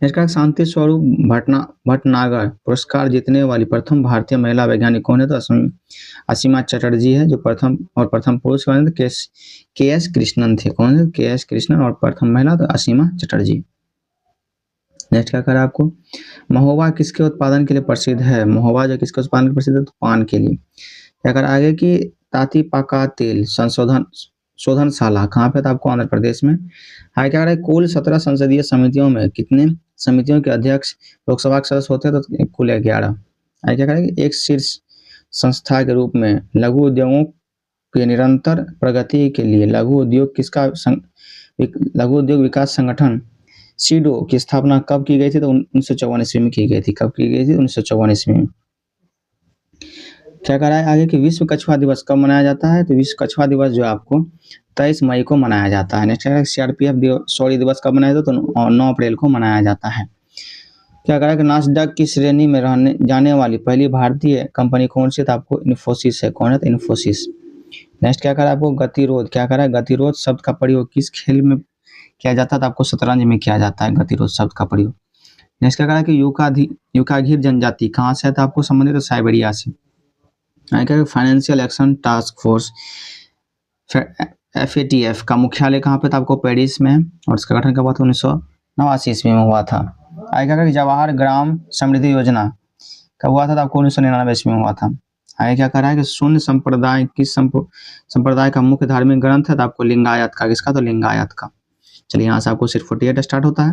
नेक्स्ट शांति स्वरूप भटनागर पुरस्कार जीतने वाली प्रथम भारतीय महिला वैज्ञानिक कौन है? तो असीमा चटर्जी है जो प्रथम पुरुष कौन थे? KS कृष्णन थे। कौन है? KS कृष्णन। और प्रथम महिला तो असीमा चटर्जी। नेक्स्ट क्या करा आपको महोबा किसके उत्पादन के लिए प्रसिद्ध है? महोबा जो किसके उत्पादन के लिए प्रसिद्ध है? तो पान के लिए। क्या कर आगे की तातीपाका तेल संशोधन शोधनशाला कहाँ पे था? आपको आंध्र प्रदेश में। आगे क्या कर रहा है? कुल 17 संसदीय समितियों में कितने समितियों के अध्यक्ष लोकसभा के सदस्य होते हैं? तो कुल 11। आगे क्या करेंगे? एक शीर्ष संस्था के रूप में लघु उद्योगों के निरंतर प्रगति के लिए लघु उद्योग विकास संगठन सीडो की स्थापना कब की गई थी? तो 1954 ईस्वी में की गई थी। कब की गई थी? 1954 ईस्वी में। क्या कह रहा है आगे कि विश्व कछुआ दिवस कब मनाया जाता है? तो विश्व कछुआ दिवस जो आपको 23 मई को मनाया जाता है। नेक्स्ट है सीआरपीएफ दिवस कब मनाया जाता है? तो 9 अप्रैल को मनाया जाता है। क्या कह रहा है कि नास्डक की श्रेणी में रहने जाने वाली पहली भारतीय कंपनी कौन सी? तो आपको इन्फोसिस है। कौन है? तो इन्फोसिस। नेक्स्ट क्या कह रहा है आपको? गतिरोध। क्या कह रहा है? गतिरोध शब्द का प्रयोग किस खेल में किया जाता है? तो आपको शतरंज में किया जाता है गतिरोध शब्द का प्रयोग। नेक्स्ट क्या कह रहा है कि युकाघीर जनजाति कहाँ से है? तो आपको संबंधित है साइबेरिया से। Financial action task force FATF का मुख्यालय कहाँ पे था? आपको पेरिस में। और इसका गठन कब हुआ था? 1989 ईस्वी में हुआ था। आगे क्या जवाहर ग्राम समृद्धि योजना कब हुआ था? तो आपको 1999 ईस्वी में हुआ था। आगे क्या कह रहा है कि शून्य संप्रदाय किस संप्रदाय का मुख्य धार्मिक ग्रंथ है? तो आपको लिंगायत का। किसका? तो लिंगायत का। चलिए यहाँ से आपको सिर्फ 48 स्टार्ट होता है।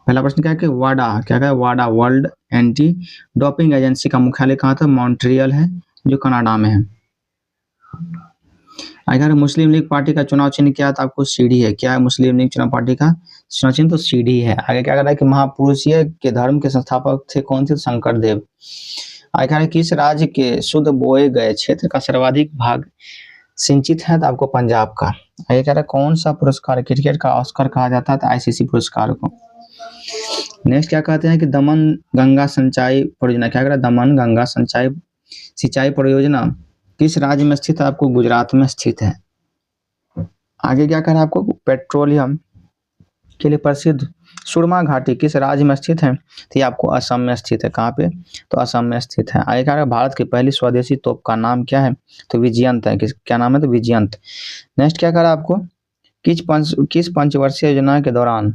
पहला प्रश्न क्या है कि वाडा क्या है? वाडा वर्ल्ड एंटी डोपिंग एजेंसी का मुख्यालय कहाँ था? मॉन्ट्रियल है जो कनाडा में है। अगर मुस्लिम लीग पार्टी का चुनाव चिन्ह क्या था? आपको सीढ़ी है। क्या है मुस्लिम लीग चुनाव पार्टी का चुनाव चिन्ह? तो सीढ़ी है। आगे क्या कर रहा है कि महापुरुषीय के धर्म के संस्थापक थे कौन थे? शंकर देव। आगे क्या है किस राज्य के शुद्ध बोए गए क्षेत्र का सर्वाधिक भाग सिंचित है? तो आपको पंजाब का। आगे क्या है कौन सा पुरस्कार क्रिकेट का ऑस्कर कहा जाता है? तो ICC पुरस्कार को। नेक्स्ट क्या कहते हैं कि दमन गंगा सिंचाई परियोजना क्या कर रहा है? दमन गंगा सिंचाई परियोजना किस राज्य में स्थित है? आपको गुजरात में स्थित है। आगे क्या कह रहा है आपको? पेट्रोलियम के लिए प्रसिद्ध सुरमा घाटी किस राज्य में स्थित है? तो ये आपको असम में स्थित है। कहाँ पे? तो असम में स्थित है। आगे क्या है भारत की पहली स्वदेशी तोप का नाम क्या है? तो विजयंत है। क्या नाम है? तो विजयंत। नेक्स्ट क्या कह रहा है आपको? किस पंचवर्षीय योजना के दौरान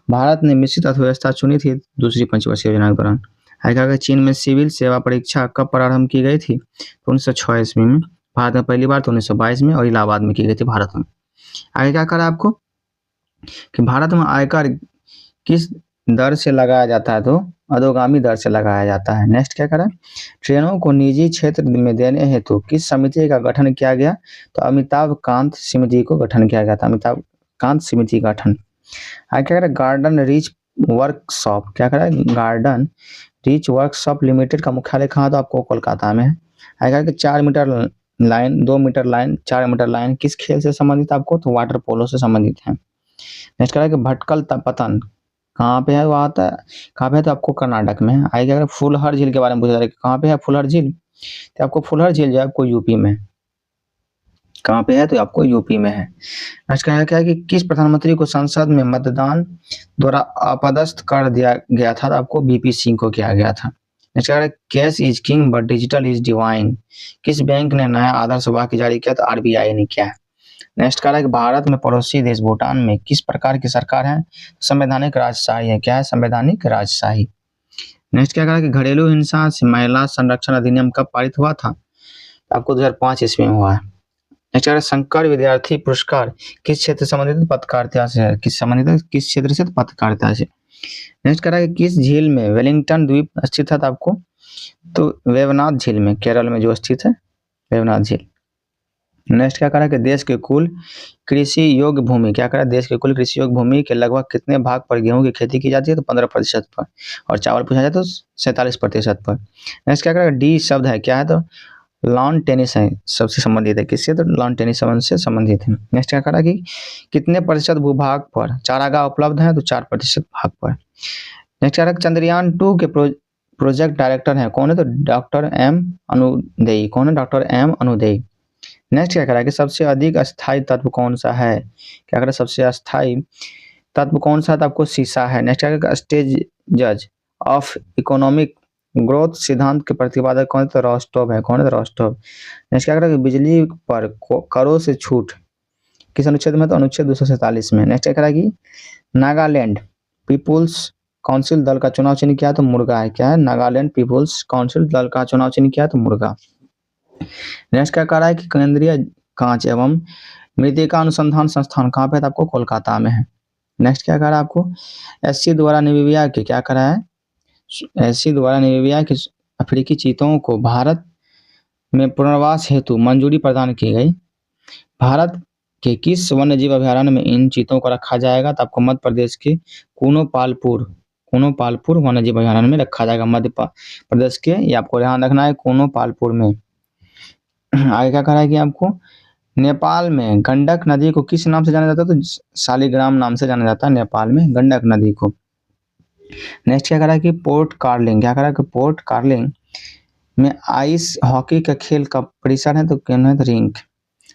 भारत ने मिश्रित अर्थव्यवस्था चुनी थी? दूसरी पंचवर्षीय योजना के दौरान। आगे चीन में सिविल सेवा परीक्षा कब प्रारंभ की गई थी? तो 1906 ईस्वी में। भारत में पहली बार तो 1922 में और इलाहाबाद में की गई थी भारत में। आगे क्या करा आपको कि भारत में आयकर किस दर से लगाया जाता है? तो अधोगामी दर से लगाया जाता है। नेक्स्ट क्या करा? ट्रेनों को निजी क्षेत्र में देने हेतु किस समिति का गठन किया गया? तो अमिताभ कांत समिति को गठन किया गया था। अमिताभ कांत समिति का गठन। आगे क्या करें? गार्डन रीच वर्कशॉप क्या करें? गार्डन रीच वर्कशॉप लिमिटेड का मुख्यालय कहाँ? तो आपको कोलकाता में है। आगे 4 metre line 2 metre line 4 metre line किस खेल से संबंधित? आपको तो वाटर पोलो से संबंधित है। नेक्स्ट करें कि भटकल पतन कहाँ पे है? वो आता है कहाँ पे है? तो आपको कर्नाटक में है। आगे अगर फुलहर झील के बारे में पूछा जाए कहाँ पे है फुलहर झील? तो आपको फुलहर झील जो है आपको यूपी में। कहाँ पे है? तो आपको यूपी में है। नेक्स्ट क्या है कि किस प्रधानमंत्री को संसद में मतदान द्वारा अपदस्थ कर दिया गया था? तो आपको VP सिंह को किया गया था। नेक्स्ट क्या है? Cash is king but digital is divine किस बैंक ने नया आदर्श वाक्य जारी किया? तो RBI ने किया है। नेक्स्ट कह रहा है कि भारत में पड़ोसी देश भूटान में किस प्रकार की सरकार है? संवैधानिक राजशाही है। क्या है? संवैधानिक राजशाही। नेक्स्ट क्या कह रहा है कि घरेलू हिंसा से महिला संरक्षण अधिनियम कब पारित हुआ था? तो आपको 2005 ईस्वी में हुआ है। नेक्स्ट कह रहा है शंकर विद्यार्थी पुरस्कार किस क्षेत्र से संबंधित? पत्रकारिता से है। किस संबंधित? किस क्षेत्र से? पत्रकारिता से। नेक्स्ट कह रहा है कि किस झील में वेलिंगटन द्वीप स्थित है? आपको तो वेवनाथ झील में केरल में जो स्थित है वेवनाथ झील। नेक्स्ट क्या करा कि देश के कुल कृषि योग्य भूमि क्या करा? देश के कुल कृषि योग्य भूमि के लगभग कितने भाग पर गेहूं की खेती की जाती है? तो 15% पर। और चावल पूछा जाए तो 47% पर। नेक्स्ट क्या करा? डी शब्द है क्या है? तो लॉन टेनिस है सबसे संबंधित है। किससे? तो लॉन टेनिस से संबंधित है। नेक्स्ट क्या करा कि कितने प्रतिशत भूभाग पर चारागाह उपलब्ध है? तो 4% भाग पर। नेक्स्ट क्या चंद्रयान 2 के प्रोजेक्ट डायरेक्टर है कौन है? तो डॉक्टर M अनुदेई। कौन है? Doctor M अनुदेई। नेक्स्ट क्या करा कि सबसे अधिक अस्थायी तत्व कौन सा है? क्या करा? सबसे अस्थायी तत्व कौन सा? तो आपको सीसा है। नेक्स्ट क्या स्टेज जज ऑफ इकोनॉमिक ग्रोथ सिद्धांत के प्रतिपादक कौन है? तो रॉस्टोव है। कौन है? तो रॉस्टोव। नेक्स्ट क्या करा कि बिजली पर करों से छूट किस अनुच्छेद में? तो अनुच्छेद 247 में। नेक्स्ट क्या करा कि नागालैंड पीपुल्स काउंसिल दल का चुनाव चिन्ह क्या है? तो मुर्गा है। क्या है? नागालैंड पीपुल्स काउंसिल दल का चुनाव चिन्ह क्या है? तो मुर्गा। नेक्स्ट क्या कह रहा है कि केंद्रीय कांच एवं मृतिका अनुसंधान संस्थान कहाँ पे है? तो आपको कोलकाता में है। नेक्स्ट क्या कह रहा है आपको? एससी द्वारा नामीबिया के क्या करा है? एससी द्वारा नामीबिया के अफ्रीकी चीतों को भारत में पुनर्वास हेतु मंजूरी प्रदान की गई। भारत के किस वन्यजीव अभयारण्य में इन चीतों को रखा जाएगा? तो आपको मध्य प्रदेश के कोनोपालपुर वन्यजीव अभयारण्य में रखा जाएगा। मध्य प्रदेश के, ये आपको ध्यान रखना है, कोनोपालपुर में। आगे क्या करा है कि आपको नेपाल में गंडक नदी को किस नाम से जाना जाता है? तो शालिग्राम नाम से जाना जाता है नेपाल में गंडक नदी को। नेक्स्ट क्या करा है कि पोर्ट कार्लिंग, क्या करा है कि पोर्ट कार्लिंग में आइस हॉकी का खेल का परिसर है? तो रिंक।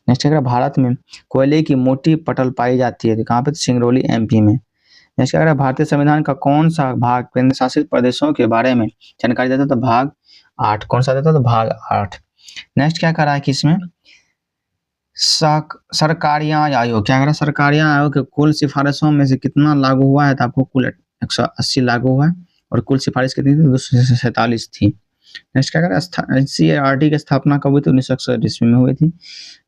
नेक्स्ट क्या करा, भारत में कोयले की मोटी पटल पाई जाती है? कहाँ पे? तो सिंगरौली एमपी में। नेक्स्ट क्या करा, भारतीय संविधान का कौन सा भाग केंद्र शासित प्रदेशों के बारे में जानकारी देता है? तो भाग 8। कौन सा देता है? तो भाग 8। नेक्स्ट क्या करा है कि इसमें सरकारिया आयोग, क्या करा, सरकारिया आयोग के कुल सिफारिशों में से कितना लागू हुआ है? तो आपको कुल 180 लागू हुआ है और कुल सिफारिश कितनी थी? 247 थी। नेक्स्ट क्या करा, एनसीईआरटी की स्थापना कब हुई थी? 1961 ईस्वी में हुई थी।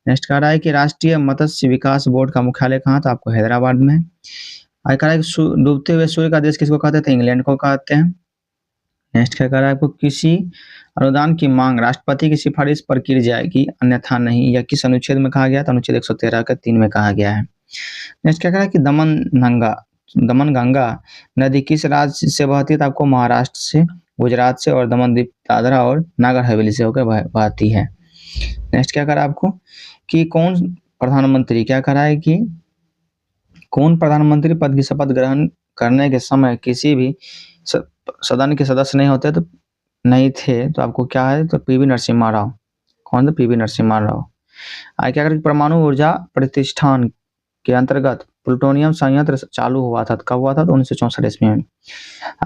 नेक्स्ट कह रहा है कि राष्ट्रीय मत्स्य विकास बोर्ड का मुख्यालय कहाँ था? आपको हैदराबाद में। आगे कह रहा है कि डूबते हुए सूर्य का देश किसको कहते थे? इंग्लैंड को कहते हैं। नेक्स्ट क्या कह रहा है आपको, किसी अनुदान की मांग राष्ट्रपति की सिफारिश पर की जाएगी अन्यथा नहीं, या किस अनुच्छेद में कहा गया? तो अनुच्छेद 113 के 3 में कहा गया है। नेक्स्ट क्या कह रहा है कि दमन गंगा नदी किस राज्य से बहती है? तो आपको महाराष्ट्र से, गुजरात से और दमन दीव दादरा और नागर हवेली से होकर बहती है। नेक्स्ट क्या करा आपको कि कौन प्रधानमंत्री, क्या करा है कि कौन प्रधानमंत्री पद की शपथ ग्रहण करने के समय किसी भी सदन के सदस्य नहीं होते तो नहीं थे? तो आपको क्या है? तो पीवी नरसिम्हा राव। कौन? तो पीवी नरसिम्हा राव। आगे क्या करें, परमाणु ऊर्जा प्रतिष्ठान के अंतर्गत प्लूटोनियम संयंत्र चालू हुआ था? कब हुआ था? तो 1964 ईस्वी में।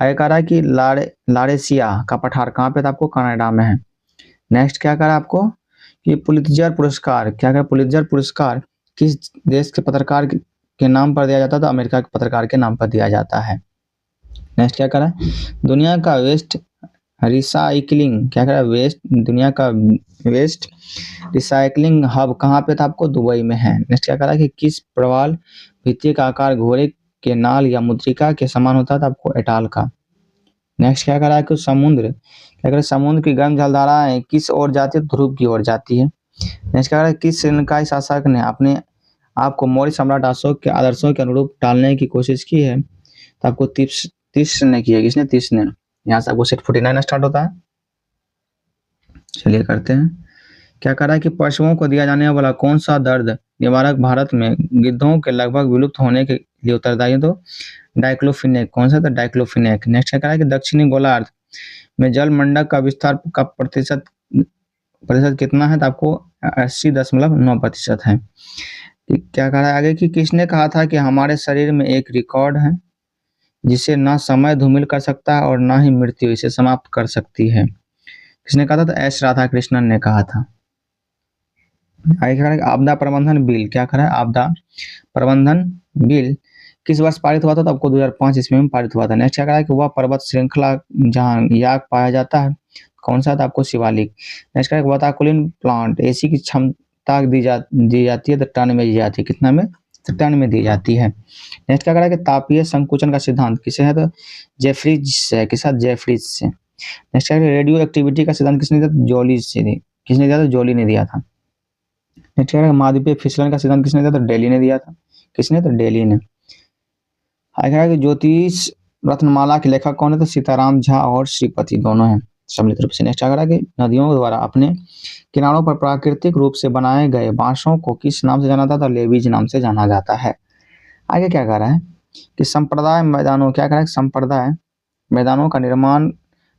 आगे कह रहा है कि लारेसिया का पठार कहाँ पे था? आपको कनाडा में है। नेक्स्ट क्या करा आपको कि पुलित्जर पुरस्कार, क्या कहा, पुलित्जर पुरस्कार किस देश के पत्रकार के नाम पर दिया जाता था? अमेरिका के पत्रकार के नाम पर दिया जाता है। नेक्स्ट क्या करा, दुनिया का वेस्ट रिसाइकलिंग, क्या करा, दुनिया का वेस्ट रिसाइकलिंग हब कहाँ पे था? आपको दुबई में है। नेक्स्ट क्या करा कि किस प्रवाल भित्ति का आकार घोड़े के नाल या मुद्रिका के समान होता था? आपको एटाल का। नेक्स्ट क्या करा कि समुद्र, क्या करा, समुद्र की गर्म जलधाराएं किस ओर जाती है? ध्रुव की ओर जाती है। नेक्स्ट क्या करा, किस श्रीलंकाई शासक ने अपने आपको मौर्य सम्राट अशोक के आदर्शों के अनुरूप डालने की कोशिश की है? तो आपको तीस ने की है। किसने? तीस ने। यहाँ से आपको सेट 49 स्टार्ट होता है। चलिए करते हैं। क्या करा है कि पशुओं को दिया जाने वाला कौन सा दर्द निवारक भारत में गिद्धों के लगभग विलुप्त होने के लिए उत्तरदायी है? तो डाइक्लोफिनेक। कौन सा? तो डाइक्लोफिनेक। नेक्स्ट क्या करा है कि दक्षिणी गोलार्ध में जल मंडक का विस्तार का प्रतिशत कितना है? तो आपको 80.9% है। क्या कहा है आगे कि किसने कहा था कि हमारे शरीर में एक रिकॉर्ड है जिसे ना समय धूमिल कर सकता है और ना ही मृत्यु इसे समाप्त कर सकती है? किसने कहा था? तो एस राधा कृष्णन ने कहा था। आगे क्या है, आपदा प्रबंधन बिल, क्या करा है, आपदा प्रबंधन बिल किस वर्ष पारित हुआ था? तो आपको 2005 ईस्वी में पारित हुआ था। नेक्स्ट क्या करा है कि वह पर्वत श्रृंखला जहाँ याक पाया जाता है कौन सा था? आपको शिवालिक। नेक्स्ट क्या है, वाताकुलिन प्लांट एसी की क्षमता दी जाती है तो टन में दी जाती है। कितना में? तो टन में दी जाती है। नेक्स्ट क्या करा है कि तापीय संकुचन का सिद्धांत किसे है? तो जेफ्रीज से। किसका? जेफ्रीज से। नेक्स्ट क्या है, रेडियो एक्टिविटी का सिद्धांत किसने दिया? जोली से। किसने दिया था? जोली ने दिया था। नेक्स्ट क्या है, महाद्वीपीय फिसलन का सिद्धांत किसने दिया? तो डेली ने दिया था। किसने? तो डेली ने। आगे कि ज्योतिष रत्नमाला के लेखक कौन है? तो सीताराम झा और श्रीपति दोनों हैं सम्मिलित रूप से। नेक्स्ट क्या कि नदियों द्वारा अपने किनारों पर प्राकृतिक रूप से बनाए गए बांसों को किस नाम से जाना जाता है? तो लेवीज नाम से जाना जाता है। आगे क्या कह रहा है कि संप्रदाय मैदानों, क्या कह रहा है, संप्रदाय मैदानों का निर्माण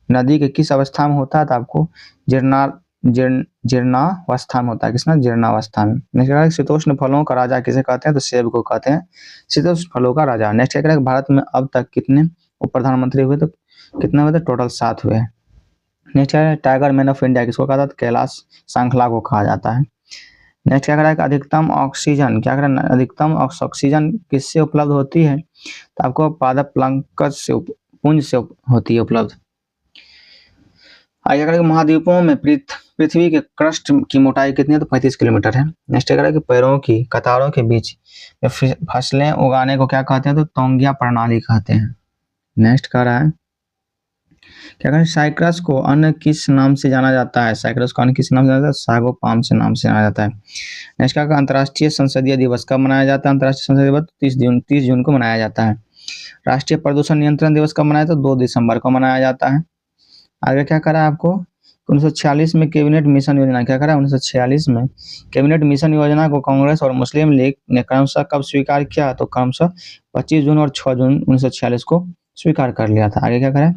नदी के किस अवस्था में होता है? तो आपको जीर्णावस्था में होता है। किसना? जीर्णावस्था में। नेक्स्ट क्या है, शीतोष्ण फलों का राजा किसे कहते हैं? तो सेब को कहते हैं शीतोष्ण फलों का राजा। नेक्स्ट क्या है, भारत में अब तक कितने उप प्रधानमंत्री हुए? तो कितने हुए थे? टोटल 7 हुए। नेक्स्ट क्या है, टाइगर मैन ऑफ इंडिया किसको कहा था? तो कैलाश सांखला को कहा जाता है। नेक्स्ट क्या करा है, अधिकतम ऑक्सीजन, क्या करा, अधिकतम ऑक्सीजन किससे उपलब्ध होती है? तो आपको पादप प्लंकस से पुंज से होती है उपलब्ध। आगे करेंगे महाद्वीपों में पृथ्वी के क्रस्ट की मोटाई कितनी है, तो 35 किलोमीटर है। नेक्स्ट करेंगे कि पैरों की कतारों के बीच फसलें उगाने को क्या कहते हैं, तो तोंगिया प्रणाली कहते हैं। नेक्स्ट कह रहा है क्या करें, साइप्रस को अन्य किस नाम से जाना जाता है, साइप्रस को अन्य किस नाम से जाना जाता है, सागोपाम से नाम से जाना जाता है। नेक्स्ट क्या, अंतर्राष्ट्रीय संसदीय दिवस कब मनाया जाता है, अंतर्राष्ट्रीय संसदीय दिवस 30 जून को मनाया जाता है। राष्ट्रीय प्रदूषण नियंत्रण दिवस कब मनाया, तो 2 दिसंबर को मनाया जाता है। आगे क्या करा आपको, 1946 में कैबिनेट मिशन योजना, क्या करा 1946 में कैबिनेट मिशन योजना को कांग्रेस और मुस्लिम लीग ने क्रमशः कब स्वीकार किया, तो क्रमशः 25 जून और 6 जून 1946 को स्वीकार कर लिया था। आगे क्या करें,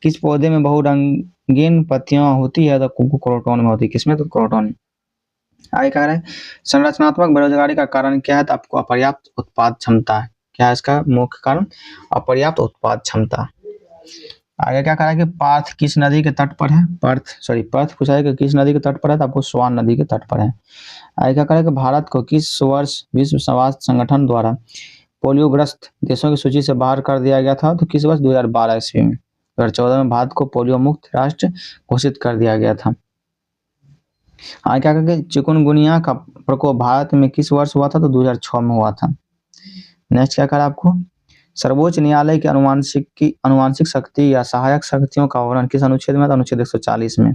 किस पौधे में बहुरंगीन पत्तियां होती है, तो क्रोटोन में होती है। किसमें, तो क्रोटोन। आगे क्या करें, संरचनात्मक बेरोजगारी का कारण क्या है, तो आपको अपर्याप्त उत्पाद क्षमता है। क्या है इसका मुख्य कारण, अपर्याप्त उत्पाद क्षमता। आगे क्या करा कि पार्थ किस नदी के तट पर है, पर्थ पूछा है कि किस नदी के तट पर है, तो आपको स्वान नदी के तट पर है। आगे क्या करा कि भारत को किस वर्ष विश्व स्वास्थ्य संगठन द्वारा पोलियोग्रस्त देशों की सूची से बाहर कर दिया गया था, तो किस वर्ष 2012 ईस्वी में। 2014 में भारत को पोलियो मुक्त राष्ट्र घोषित कर दिया गया था। आगे क्या करके चिकुनगुनिया का प्रकोप भारत में किस वर्ष हुआ था, तो 2006 में हुआ था। नेक्स्ट क्या करा आपको, सर्वोच्च न्यायालय की अनुवांशिक शक्ति या सहायक शक्तियों का वर्णन किस अनुच्छेद में, अनुच्छेद 140 में।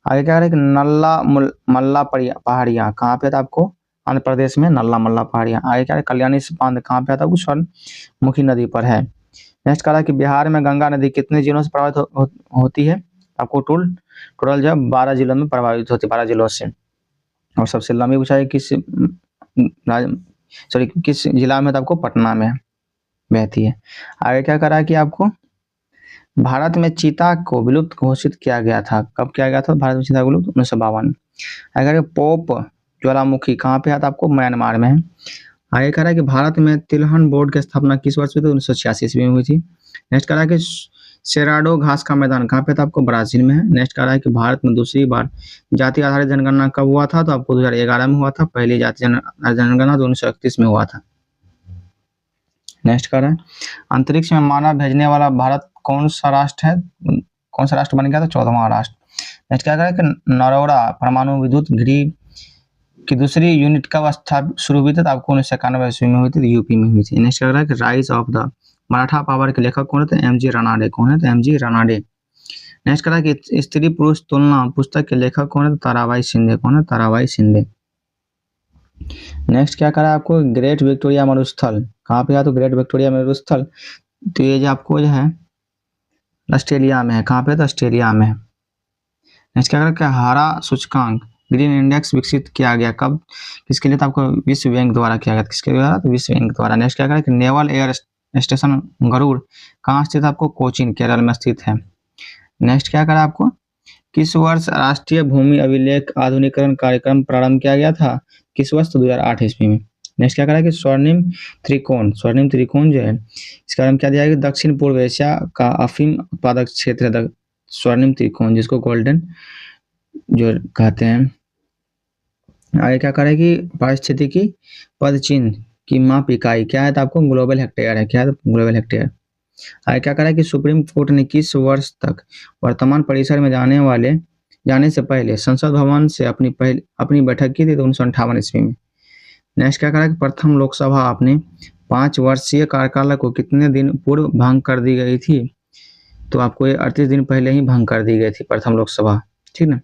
आगे क्या करें कि नल्ला मल्ला पहाड़ियाँ कहाँ पे था, आपको आंध्र प्रदेश में नल्ला मल्ला पहाड़ियाँ। आगे क्या है, कल्याणी बांध कहाँ पे आता है, स्वर्णमुखी नदी पर है। नेक्स्ट कहा कि बिहार में गंगा नदी कितने जिलों से प्रभावित होती है, आपको टोटल जो 12 जिलों में प्रभावित होती है, 12 जिलों से। और सबसे लंबी ऊंचाई किस जिला में, तो आपको पटना में बहती है। आगे क्या करा कि आपको भारत में चीता को विलुप्त घोषित किया गया था, कब किया गया था भारत में चीता विलुप्त, 1952। आगे पोप ज्वालामुखी कहाँ पे आता, आपको म्यांमार में है। आगे कह रहा है कि भारत में तिलहन बोर्ड की स्थापना किस वर्ष हुई थी, 1986 ईस्वी में हुई थी। नेक्स्ट कह रहा है कि सेराडो घास का मैदान कहाँ पे था, आपको ब्राजील में है। नेक्स्ट कह रहा है कि भारत में दूसरी बार जाति आधारित जनगणना कब हुआ था, तो आपको 2011 में हुआ था। पहली जाति जनगणना तो 1931 में हुआ था। नेक्स्ट कह रहा है अंतरिक्ष में मानव भेजने वाला भारत कौन सा राष्ट्र है, कौन सा राष्ट्र बन गया था, 14वां राष्ट्र। नेक्स्ट क्या कह रहा है कि नरोड़ा परमाणु विद्युत गृह की दूसरी यूनिट कब स्थापित शुरू हुई थी, तो आपको 1991 ईस्वी में हुई थी, यूपी में हुई थी। नेक्स्ट कह रहा है कि rise of the Maratha power के लेखक कौन है, एमजी रानाडे। कौन है, तो एमजी रानाडे। नेक्स्ट कह रहा है कि स्त्री पुरुष तुलना पुस्तक के लेखक कौन है, तो ताराबाई शिंदे। कौन है, ताराबाई शिंदे। नेक्स्ट क्या करा आपको, ग्रेट विक्टोरिया मरुस्थल कहाँ पे है, तो ग्रेट विक्टोरिया मरुस्थल तो ये जो आपको जो है ऑस्ट्रेलिया में है। कहाँ पे, तो ऑस्ट्रेलिया में है। नेक्स्ट क्या करा, हरा सूचकांक ग्रीन इंडेक्स विकसित किया गया कब, किसके लिए, तो आपको विश्व बैंक द्वारा किया गया, किसके द्वारा, तो विश्व बैंक द्वारा। नेक्स्ट क्या करा कि नेवल एयर स्टेशन गरुड़ कहाँ स्थित है, आपको कोचीन केरल में स्थित है। नेक्स्ट क्या करा आपको, किस वर्ष राष्ट्रीय भूमि अभिलेख आधुनिकीकरण कार्यक्रम प्रारंभ किया गया था, किस वर्ष, तो 2008 ईस्वी में। नेक्स्ट क्या करा कि स्वर्णिम त्रिकोण जो है इसका नाम क्या दिया है, दक्षिण पूर्व एशिया का अफीम उत्पादक क्षेत्र है स्वर्णिम त्रिकोण, जिसको गोल्डन जो कहते हैं। आगे क्या करें कि पारिस्थितिकी पद चिन्ह की माप इकाई क्या है, तो आपको ग्लोबल हेक्टेयर है। क्या है, तो ग्लोबल हेक्टेयर। आगे क्या करें कि सुप्रीम कोर्ट ने किस वर्ष तक वर्तमान परिसर में जाने से पहले संसद भवन से अपनी बैठक की थी, तो 1958 ईस्वी में। नेक्स्ट क्या करा कि प्रथम लोकसभा अपने 5 वर्षीय कार्यकाल को कितने दिन पूर्व भंग कर दी गई थी, तो आपको ये 38 दिन पहले ही भंग कर दी गई थी प्रथम लोकसभा। ठीक ना।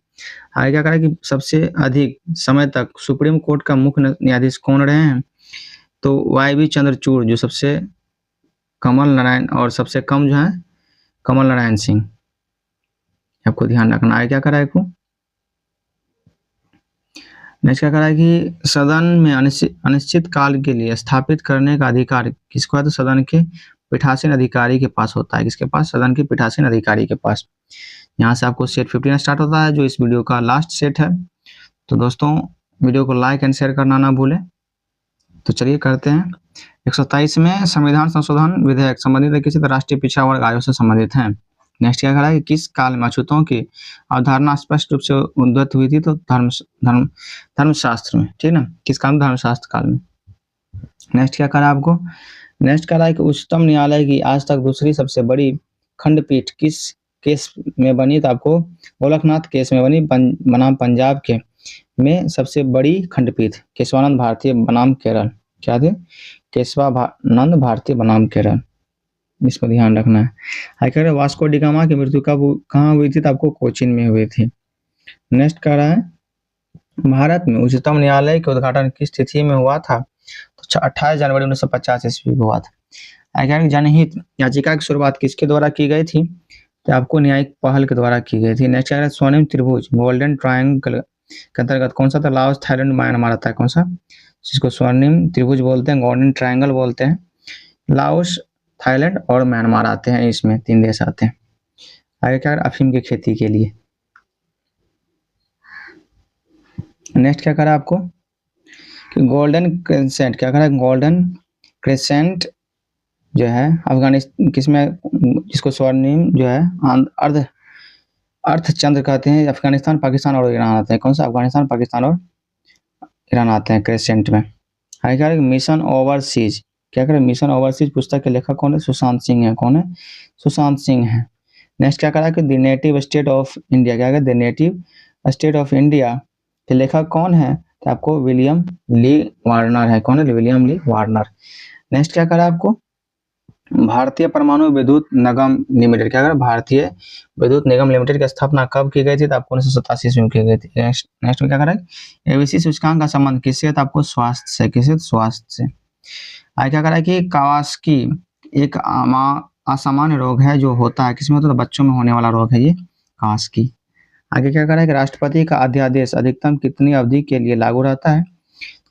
आगे क्या करा कि सबसे अधिक समय तक सुप्रीम कोर्ट का मुख्य न्यायाधीश कौन रहे हैं, तो वाई चंद्रचूड़ जो सबसे कमल नारायण, और सबसे कम जो है कमल नारायण सिंह, आपको ध्यान रखना है। क्या करा है को नेक्स्ट क्या करा है कि सदन में अनिश्चित काल के लिए स्थापित करने का अधिकार किसको है, तो सदन के पीठासीन अधिकारी के पास होता है। किसके पास, सदन के पीठासीन अधिकारी के पास। यहाँ से आपको सेट 15 स्टार्ट होता है, जो इस वीडियो का लास्ट सेट है। तो दोस्तों वीडियो को लाइक एंड शेयर करना ना भूलें। तो चलिए करते हैं। 127 में संविधान संशोधन विधेयक संबंधित है किसी राष्ट्रीय पिछड़ा वर्ग आयोग से संबंधित है। नेक्स्ट क्या करा है कि किस काल में अछूतों की अवधारणा स्पष्ट रूप से उद्भूत हुई थी, तो धर्मशास्त्र में। ठीक ना, किस काल में, धर्मशास्त्र काल में। नेक्स्ट क्या करा आपको नेक्स्ट कह रहा है कि उच्चतम न्यायालय की आज तक दूसरी सबसे बड़ी खंडपीठ किस केस में बनी, तो आपको गोलकनाथ केस में बनी, बनाम पंजाब के में सबसे बड़ी खंडपीठ केशवानंद भारतीय बनाम केरल, क्या थे, केशवानंद भारतीय बनाम केरल, इसको ध्यान रखना है। आखिर वास्को डी गामा की मृत्यु कहाँ हुई थी, तो आपको कोचीन में हुई थी। नेक्स्ट कह रहा है भारत में उच्चतम न्यायालय के उद्घाटन किस तिथि में हुआ था, तो 28 जनवरी 1950 ईस्वी को हुआ था। आखिर जनहित याचिका की शुरुआत किसके द्वारा की गई थी, तो आपको न्यायिक पहल के द्वारा की गई थी। नेक्स्ट कह रहा है स्वर्णिम त्रिभुज गोल्डन ट्रायंगल के अंतर्गत कौन सा था, लाओस थाईलैंड म्यांमार आता है, कौन सा, जिसको स्वर्णिम त्रिभुज बोलते हैं, गोल्डन ट्रायंगल बोलते हैं, लाओस थाईलैंड और म्यांमार आते हैं, इसमें 3 देश आते हैं। आगे क्या अफीम की खेती के लिए। नेक्स्ट क्या करा आपको कि गोल्डन क्रेसेंट, क्या करा, गोल्डन क्रेसेंट जो है अफगानिस्तान किसमें, जिसको स्वर्णिम जो है अर्थ चंद्र कहते हैं, अफगानिस्तान पाकिस्तान और ईरान आते हैं, कौन सा, अफगानिस्तान पाकिस्तान और ईरान आते हैं क्रेसेंट में। आगे क्या मिशन ओवरसीज, क्या करें, मिशन ओवरसीज पुस्तक के लेखक कौन है, सुशांत सिंह है, कौन है, सुशांत सिंह है। नेक्स्ट क्या करा कि the native state of India, क्या the native state of India के लेखक कौन है, तो आपको विलियम ली वार्नर है, कौन है, विलियम ली वार्नर। नेक्स्ट क्या करा आपको भारतीय परमाणु विद्युत निगम लिमिटेड, क्या करा, भारतीय विद्युत निगम लिमिटेड की स्थापना कब की गई थी, तो आपको 1987 ईस्वी में की गई थी। नेक्स्ट में क्या करा, एबीसी सूचकांक का संबंध किससे, तो आपको स्वास्थ्य से, किससे, स्वास्थ्य से। आगे क्या करा कि कावास्की एक असामान्य रोग है जो होता है, किसमें होता है, तो बच्चों में होने वाला रोग है ये कावास्की। आगे क्या करा कि राष्ट्रपति का अध्यादेश अधिकतम कितनी अवधि के लिए लागू रहता है,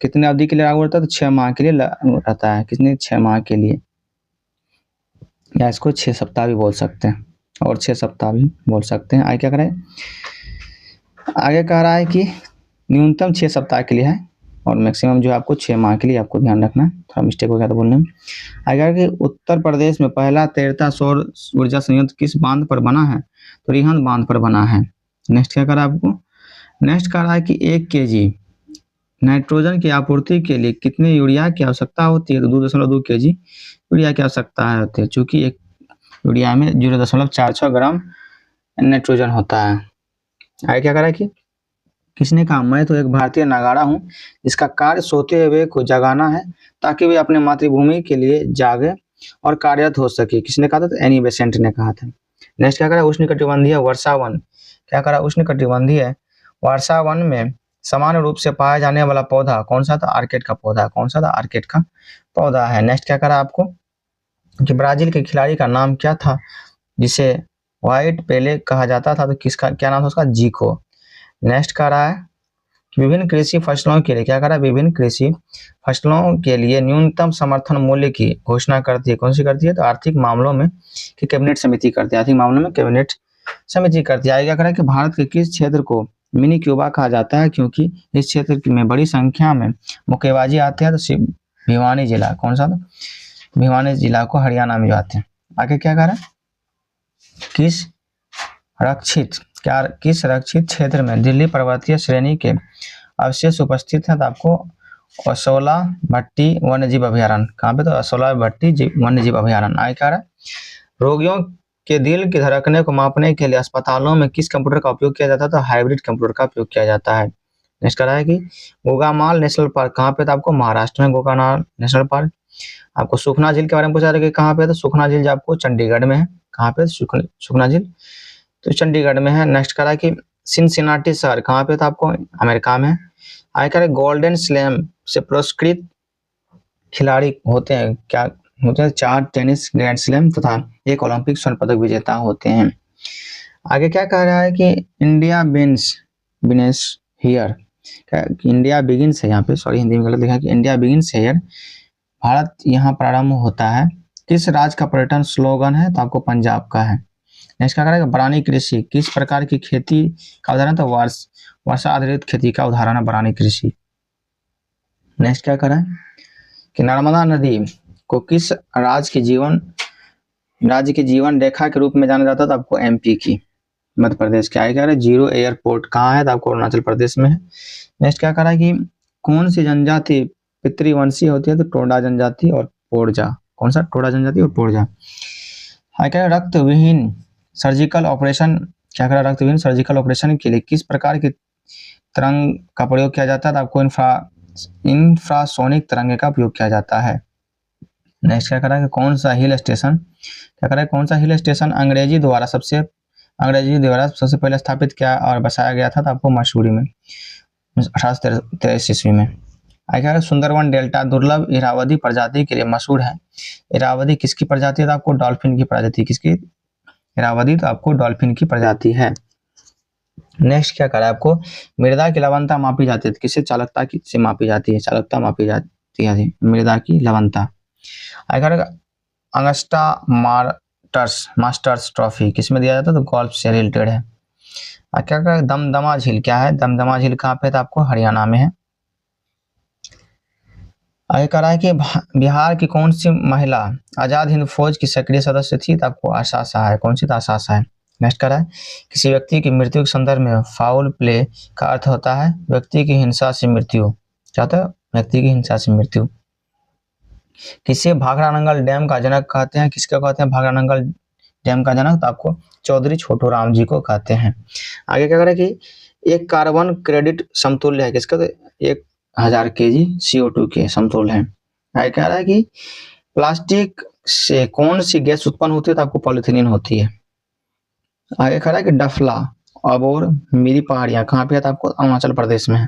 कितनी अवधि के लिए लागू रहता है, तो 6 माह के लिए लागू रहता है, कितने, 6 माह के लिए, या इसको 6 सप्ताह भी बोल सकते हैं, और 6 सप्ताह भी बोल सकते हैं। आगे क्या करें, आगे कह रहा है कि न्यूनतम 6 सप्ताह के लिए है और मैक्सिमम जो है आपको 6 माह के लिए, आपको ध्यान रखना है, थोड़ा मिस्टेक हो गया था बोलने में। आगे कि उत्तर प्रदेश में पहला तैरता सौर ऊर्जा संयंत्र किस बांध पर बना है, तो रिहंद बांध पर बना है। नेक्स्ट क्या करा आपको, नेक्स्ट कह रहा है कि 1 kg नाइट्रोजन की आपूर्ति के लिए कितने यूरिया की आवश्यकता होती है, तो 2.2 kg यूरिया की आवश्यकता होती है, चूंकि एक यूरिया में 0.46 ग्राम नाइट्रोजन होता है। आगे क्या करा कि किसने कहा, मैं तो एक भारतीय नगाड़ा हूँ जिसका कार्य सोते हुए को जगाना है ताकि वे अपने मातृभूमि के लिए जागे और कार्यरत हो सके, किसने कहा था, तो एनी बेसेंट ने कहा था। नेक्स्ट क्या करा, उष्णकटिबंधीय वर्षावन, क्या करा, उष्णकटिबंधीय वर्षावन में सामान्य रूप से पाया जाने वाला पौधा कौन सा था, आर्किड का पौधा, कौन सा था, आर्किड का पौधा है। नेक्स्ट क्या करा आपको कि ब्राजील के खिलाड़ी का नाम क्या था जिसे व्हाइट पेले कहा जाता था, तो किसका क्या नाम था उसका, जीको। नेक्स्ट कह रहा है कि विभिन्न कृषि फसलों के लिए, क्या कह रहा है, विभिन्न कृषि फसलों के लिए न्यूनतम समर्थन मूल्य की घोषणा करती है, कौन सी करती है, तो आर्थिक मामलों में की कैबिनेट समिति करती है, आर्थिक मामलों में कैबिनेट समिति करती है। आगे क्या कह रहा है कि भारत के किस क्षेत्र को मिनी क्यूबा कहा जाता है, क्योंकि इस क्षेत्र में बड़ी संख्या में मुक्केबाजी आते हैं, तो भिवानी जिला, कौन सा था, भिवानी जिला को हरियाणा में जो आते हैं। आगे क्या कह रहा है, किस रक्षित क्षेत्र में दिल्ली पर्वतीय श्रेणी के अवशेष उपस्थित हैं, तो आपको असोला भट्टी वन्यजीव अभयारण्य, कहाँ पे, तो असोला भट्टी वन्यजीव अभयारण्य। आगे क्या रहा है, रोगियों के दिल की धड़कने को मापने के लिए अस्पतालों में किस कंप्यूटर का उपयोग किया जाता है, तो हाइब्रिड कंप्यूटर का उपयोग किया जाता है। नेक्स्ट कह रहा है कि गोगामाल नेशनल पार्क कहाँ पे था, आपको महाराष्ट्र में गोगामाल नेशनल पार्क। आपको सुखना झील के बारे में पूछा रहा है कि कहाँ पे, तो सुखना झील आपको चंडीगढ़ में है, कहाँ पे, सुखना झील तो चंडीगढ़ में है। नेक्स्ट कह रहा है कि सिनसिनाटी शहर कहाँ पे था, आपको अमेरिका में। आगे कह रहा है गोल्डन स्लैम से पुरस्कृत खिलाड़ी होते हैं, क्या होते हैं, 4 टेनिस ग्रैंड स्लैम तथा 1 ओलंपिक स्वर्ण पदक विजेता होते हैं। आगे क्या कह रहा है कि India begins here, India begins है यहाँ पे, सॉरी हिंदी में गलत लिखा कि इंडिया बिगिंस हियर, भारत यहाँ प्रारंभ होता है, किस राज्य का पर्यटन स्लोगन है, तो आपको पंजाब का है। नेक्स्ट क्या करेगा, बरानी कृषि किस प्रकार की खेती का उदाहरण, तो वर्षा आधारित खेती का उदाहरण है बरानी कृषि। नेक्स्ट क्या करें कि नर्मदा नदी को किस राज्य की जीवन रेखा के रूप में जाना जाता है, तो आपको एमपी की, मध्य प्रदेश के। आगे क्या है, जीरो एयरपोर्ट कहाँ है, तो आपको अरुणाचल प्रदेश में है। नेक्स्ट क्या करा कि कौन सी जनजाति पितृवंशी होती है, तो टोडा जनजाति और पोरजा कौन सा? टोडा जनजाति और पोरजा। क्या रक्तविहीन सर्जिकल ऑपरेशन, क्या करा? रक्तविहीन सर्जिकल ऑपरेशन के लिए किस प्रकार की तरंग का प्रयोग किया जाता है? तो आपको इंफ्रासोनिक तरंगे का उपयोग किया जाता है। नेक्स्ट क्या करा कि कौन सा हिल स्टेशन, क्या करा कौन सा हिल स्टेशन अंग्रेजी द्वारा सबसे पहले स्थापित किया और बसाया गया था? तो आपको मसूरी में 1883 ईस्वी में। आगे सुंदरवन डेल्टा दुर्लभ इरावदी प्रजाति के लिए मशहूर है। इरावदी किसकी प्रजाति है? तो आपको डॉल्फिन की प्रजाति। किसकी? इरावदी, तो आपको डॉल्फिन की प्रजाति है। नेक्स्ट क्या करा आपको मृदा की लवणता मापी जाती है, किससे? चालकता की से मापी जाती है, चालकता मापी जाती है मृदा की लवणता। अगर अंगस्टा मास्टर्स ट्रॉफी किसमें दिया जाता है? तो गोल्फ से रिलेटेड है। क्या क्या दमदमा झील क्या है? दमदमा झील कहाँ पे? तो आपको हरियाणा में है। आगे कह रहा है कि बिहार की कौन सी महिला आजाद हिंद फौज की सक्रिय सदस्य थी? तो आपको आशा शाह है। कौन सी? तो आशा शाह है। नेक्स्ट कह रहा है किसी व्यक्ति की मृत्यु के संदर्भ में फाउल प्ले का अर्थ होता है व्यक्ति की हिंसा से मृत्यु। क्या होता है? व्यक्ति की हिंसा से मृत्यु। किसे भाखड़ा नंगल डैम का जनक कहते हैं? किसको कहते हैं भाखड़ा नंगल डैम का जनक? तो आपको चौधरी छोटू राम जी को कहते हैं। आगे क्या करें कि एक कार्बन क्रेडिट समतुल्य है किसका? तो 1000 kg CO2 के समतुल्य है। आगे कह रहा है कि प्लास्टिक से कौन सी गैस उत्पन्न होती है? तो आपको पॉलीथिलीन होती है। आगे कह रहा है कि डफला अबोर मिरी पहाड़ियां कहाँ पे है? तो आपको अरुणाचल प्रदेश में है।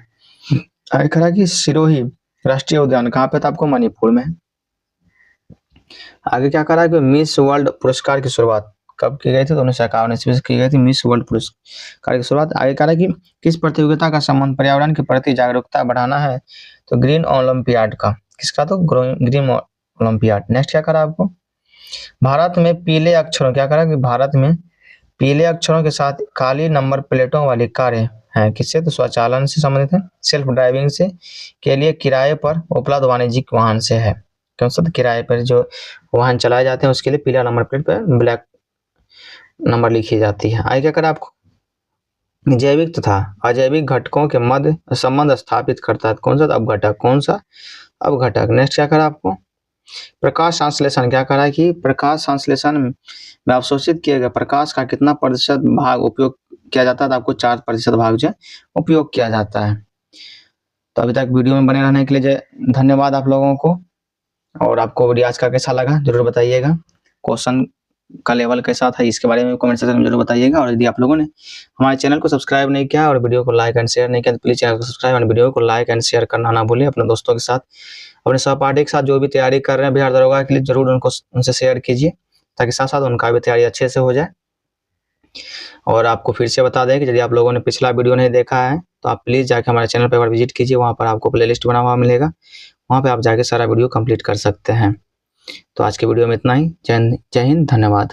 आगे कह रहा है कि सिरोही राष्ट्रीय उद्यान कहाँ पे? तो आपको मणिपुर में है। आगे क्या कह रहा है कि मिस वर्ल्ड पुरस्कार की शुरुआत कब की गई थी? तो 1951 ईस्वी से की गई थी मिस वर्ल्ड पुरस्कार की शुरुआत। आगे कह रहा है कि किस प्रतियोगिता का संबंध पर्यावरण के प्रति जागरूकता बढ़ाना है? तो ग्रीन ओलंपियाड का। किसका? तो ग्रीन ओलंपियाड। नेक्स्ट क्या करा आपको भारत में पीले अक्षरों, क्या करा कि भारत में पीले अक्षरों के साथ काली नंबर प्लेटों वाली कारें हैं किससे? तो स्वचालन से संबंधित है, सेल्फ ड्राइविंग से के लिए किराए पर उपलब्ध वाणिज्यिक वाहन से है। कौन सा? तो किराए पर जो वाहन चलाए जाते हैं उसके लिए पीला नंबर प्लेट पर ब्लैक नंबर लिखी जाती है। आगे क्या करा आपको जैविक तथा अजैविक घटकों के मध्य संबंध स्थापित करता है। कौन सा? अपघटक। कौन सा? अपघटक। नेक्स्ट क्या करा आपको प्रकाश संश्लेषण, क्या करा कि प्रकाश संश्लेषण में अवशोषित किए गए प्रकाश का कितना प्रतिशत भाग उपयोग किया जाता है? तो आपको 4% भाग जो उपयोग किया जाता है। तो अभी तक वीडियो में बने रहने के लिए धन्यवाद आप लोगों को। और आपको वीडियो आज का कैसा लगा जरूर बताइएगा। क्वेश्चन का लेवल कैसा था इसके बारे में कमेंट सेक्शन में जरूर बताइएगा। और यदि आप लोगों ने हमारे चैनल को सब्सक्राइब नहीं किया और वीडियो को लाइक एंड शेयर नहीं किया तो प्लीज चैनल को सब्सक्राइब और वीडियो को लाइक एंड शेयर करना ना भूलें। अपने दोस्तों के साथ, अपने सहपाठी के साथ जो भी तैयारी कर रहे हैं बिहार दरोगा के लिए जरूर उनसे शेयर कीजिए ताकि साथ साथ उनका भी तैयारी अच्छे से हो जाए। और आपको फिर से बता दें कि यदि आप लोगों ने पिछला वीडियो नहीं देखा है तो आप प्लीज़ जाके हमारे चैनल पर एक बार विजिट कीजिए। वहाँ पर आपको प्लेलिस्ट बना हुआ मिलेगा, वहाँ पे आप जाके सारा वीडियो कंप्लीट कर सकते हैं। तो आज के वीडियो में इतना ही। जय हिंद, धन्यवाद।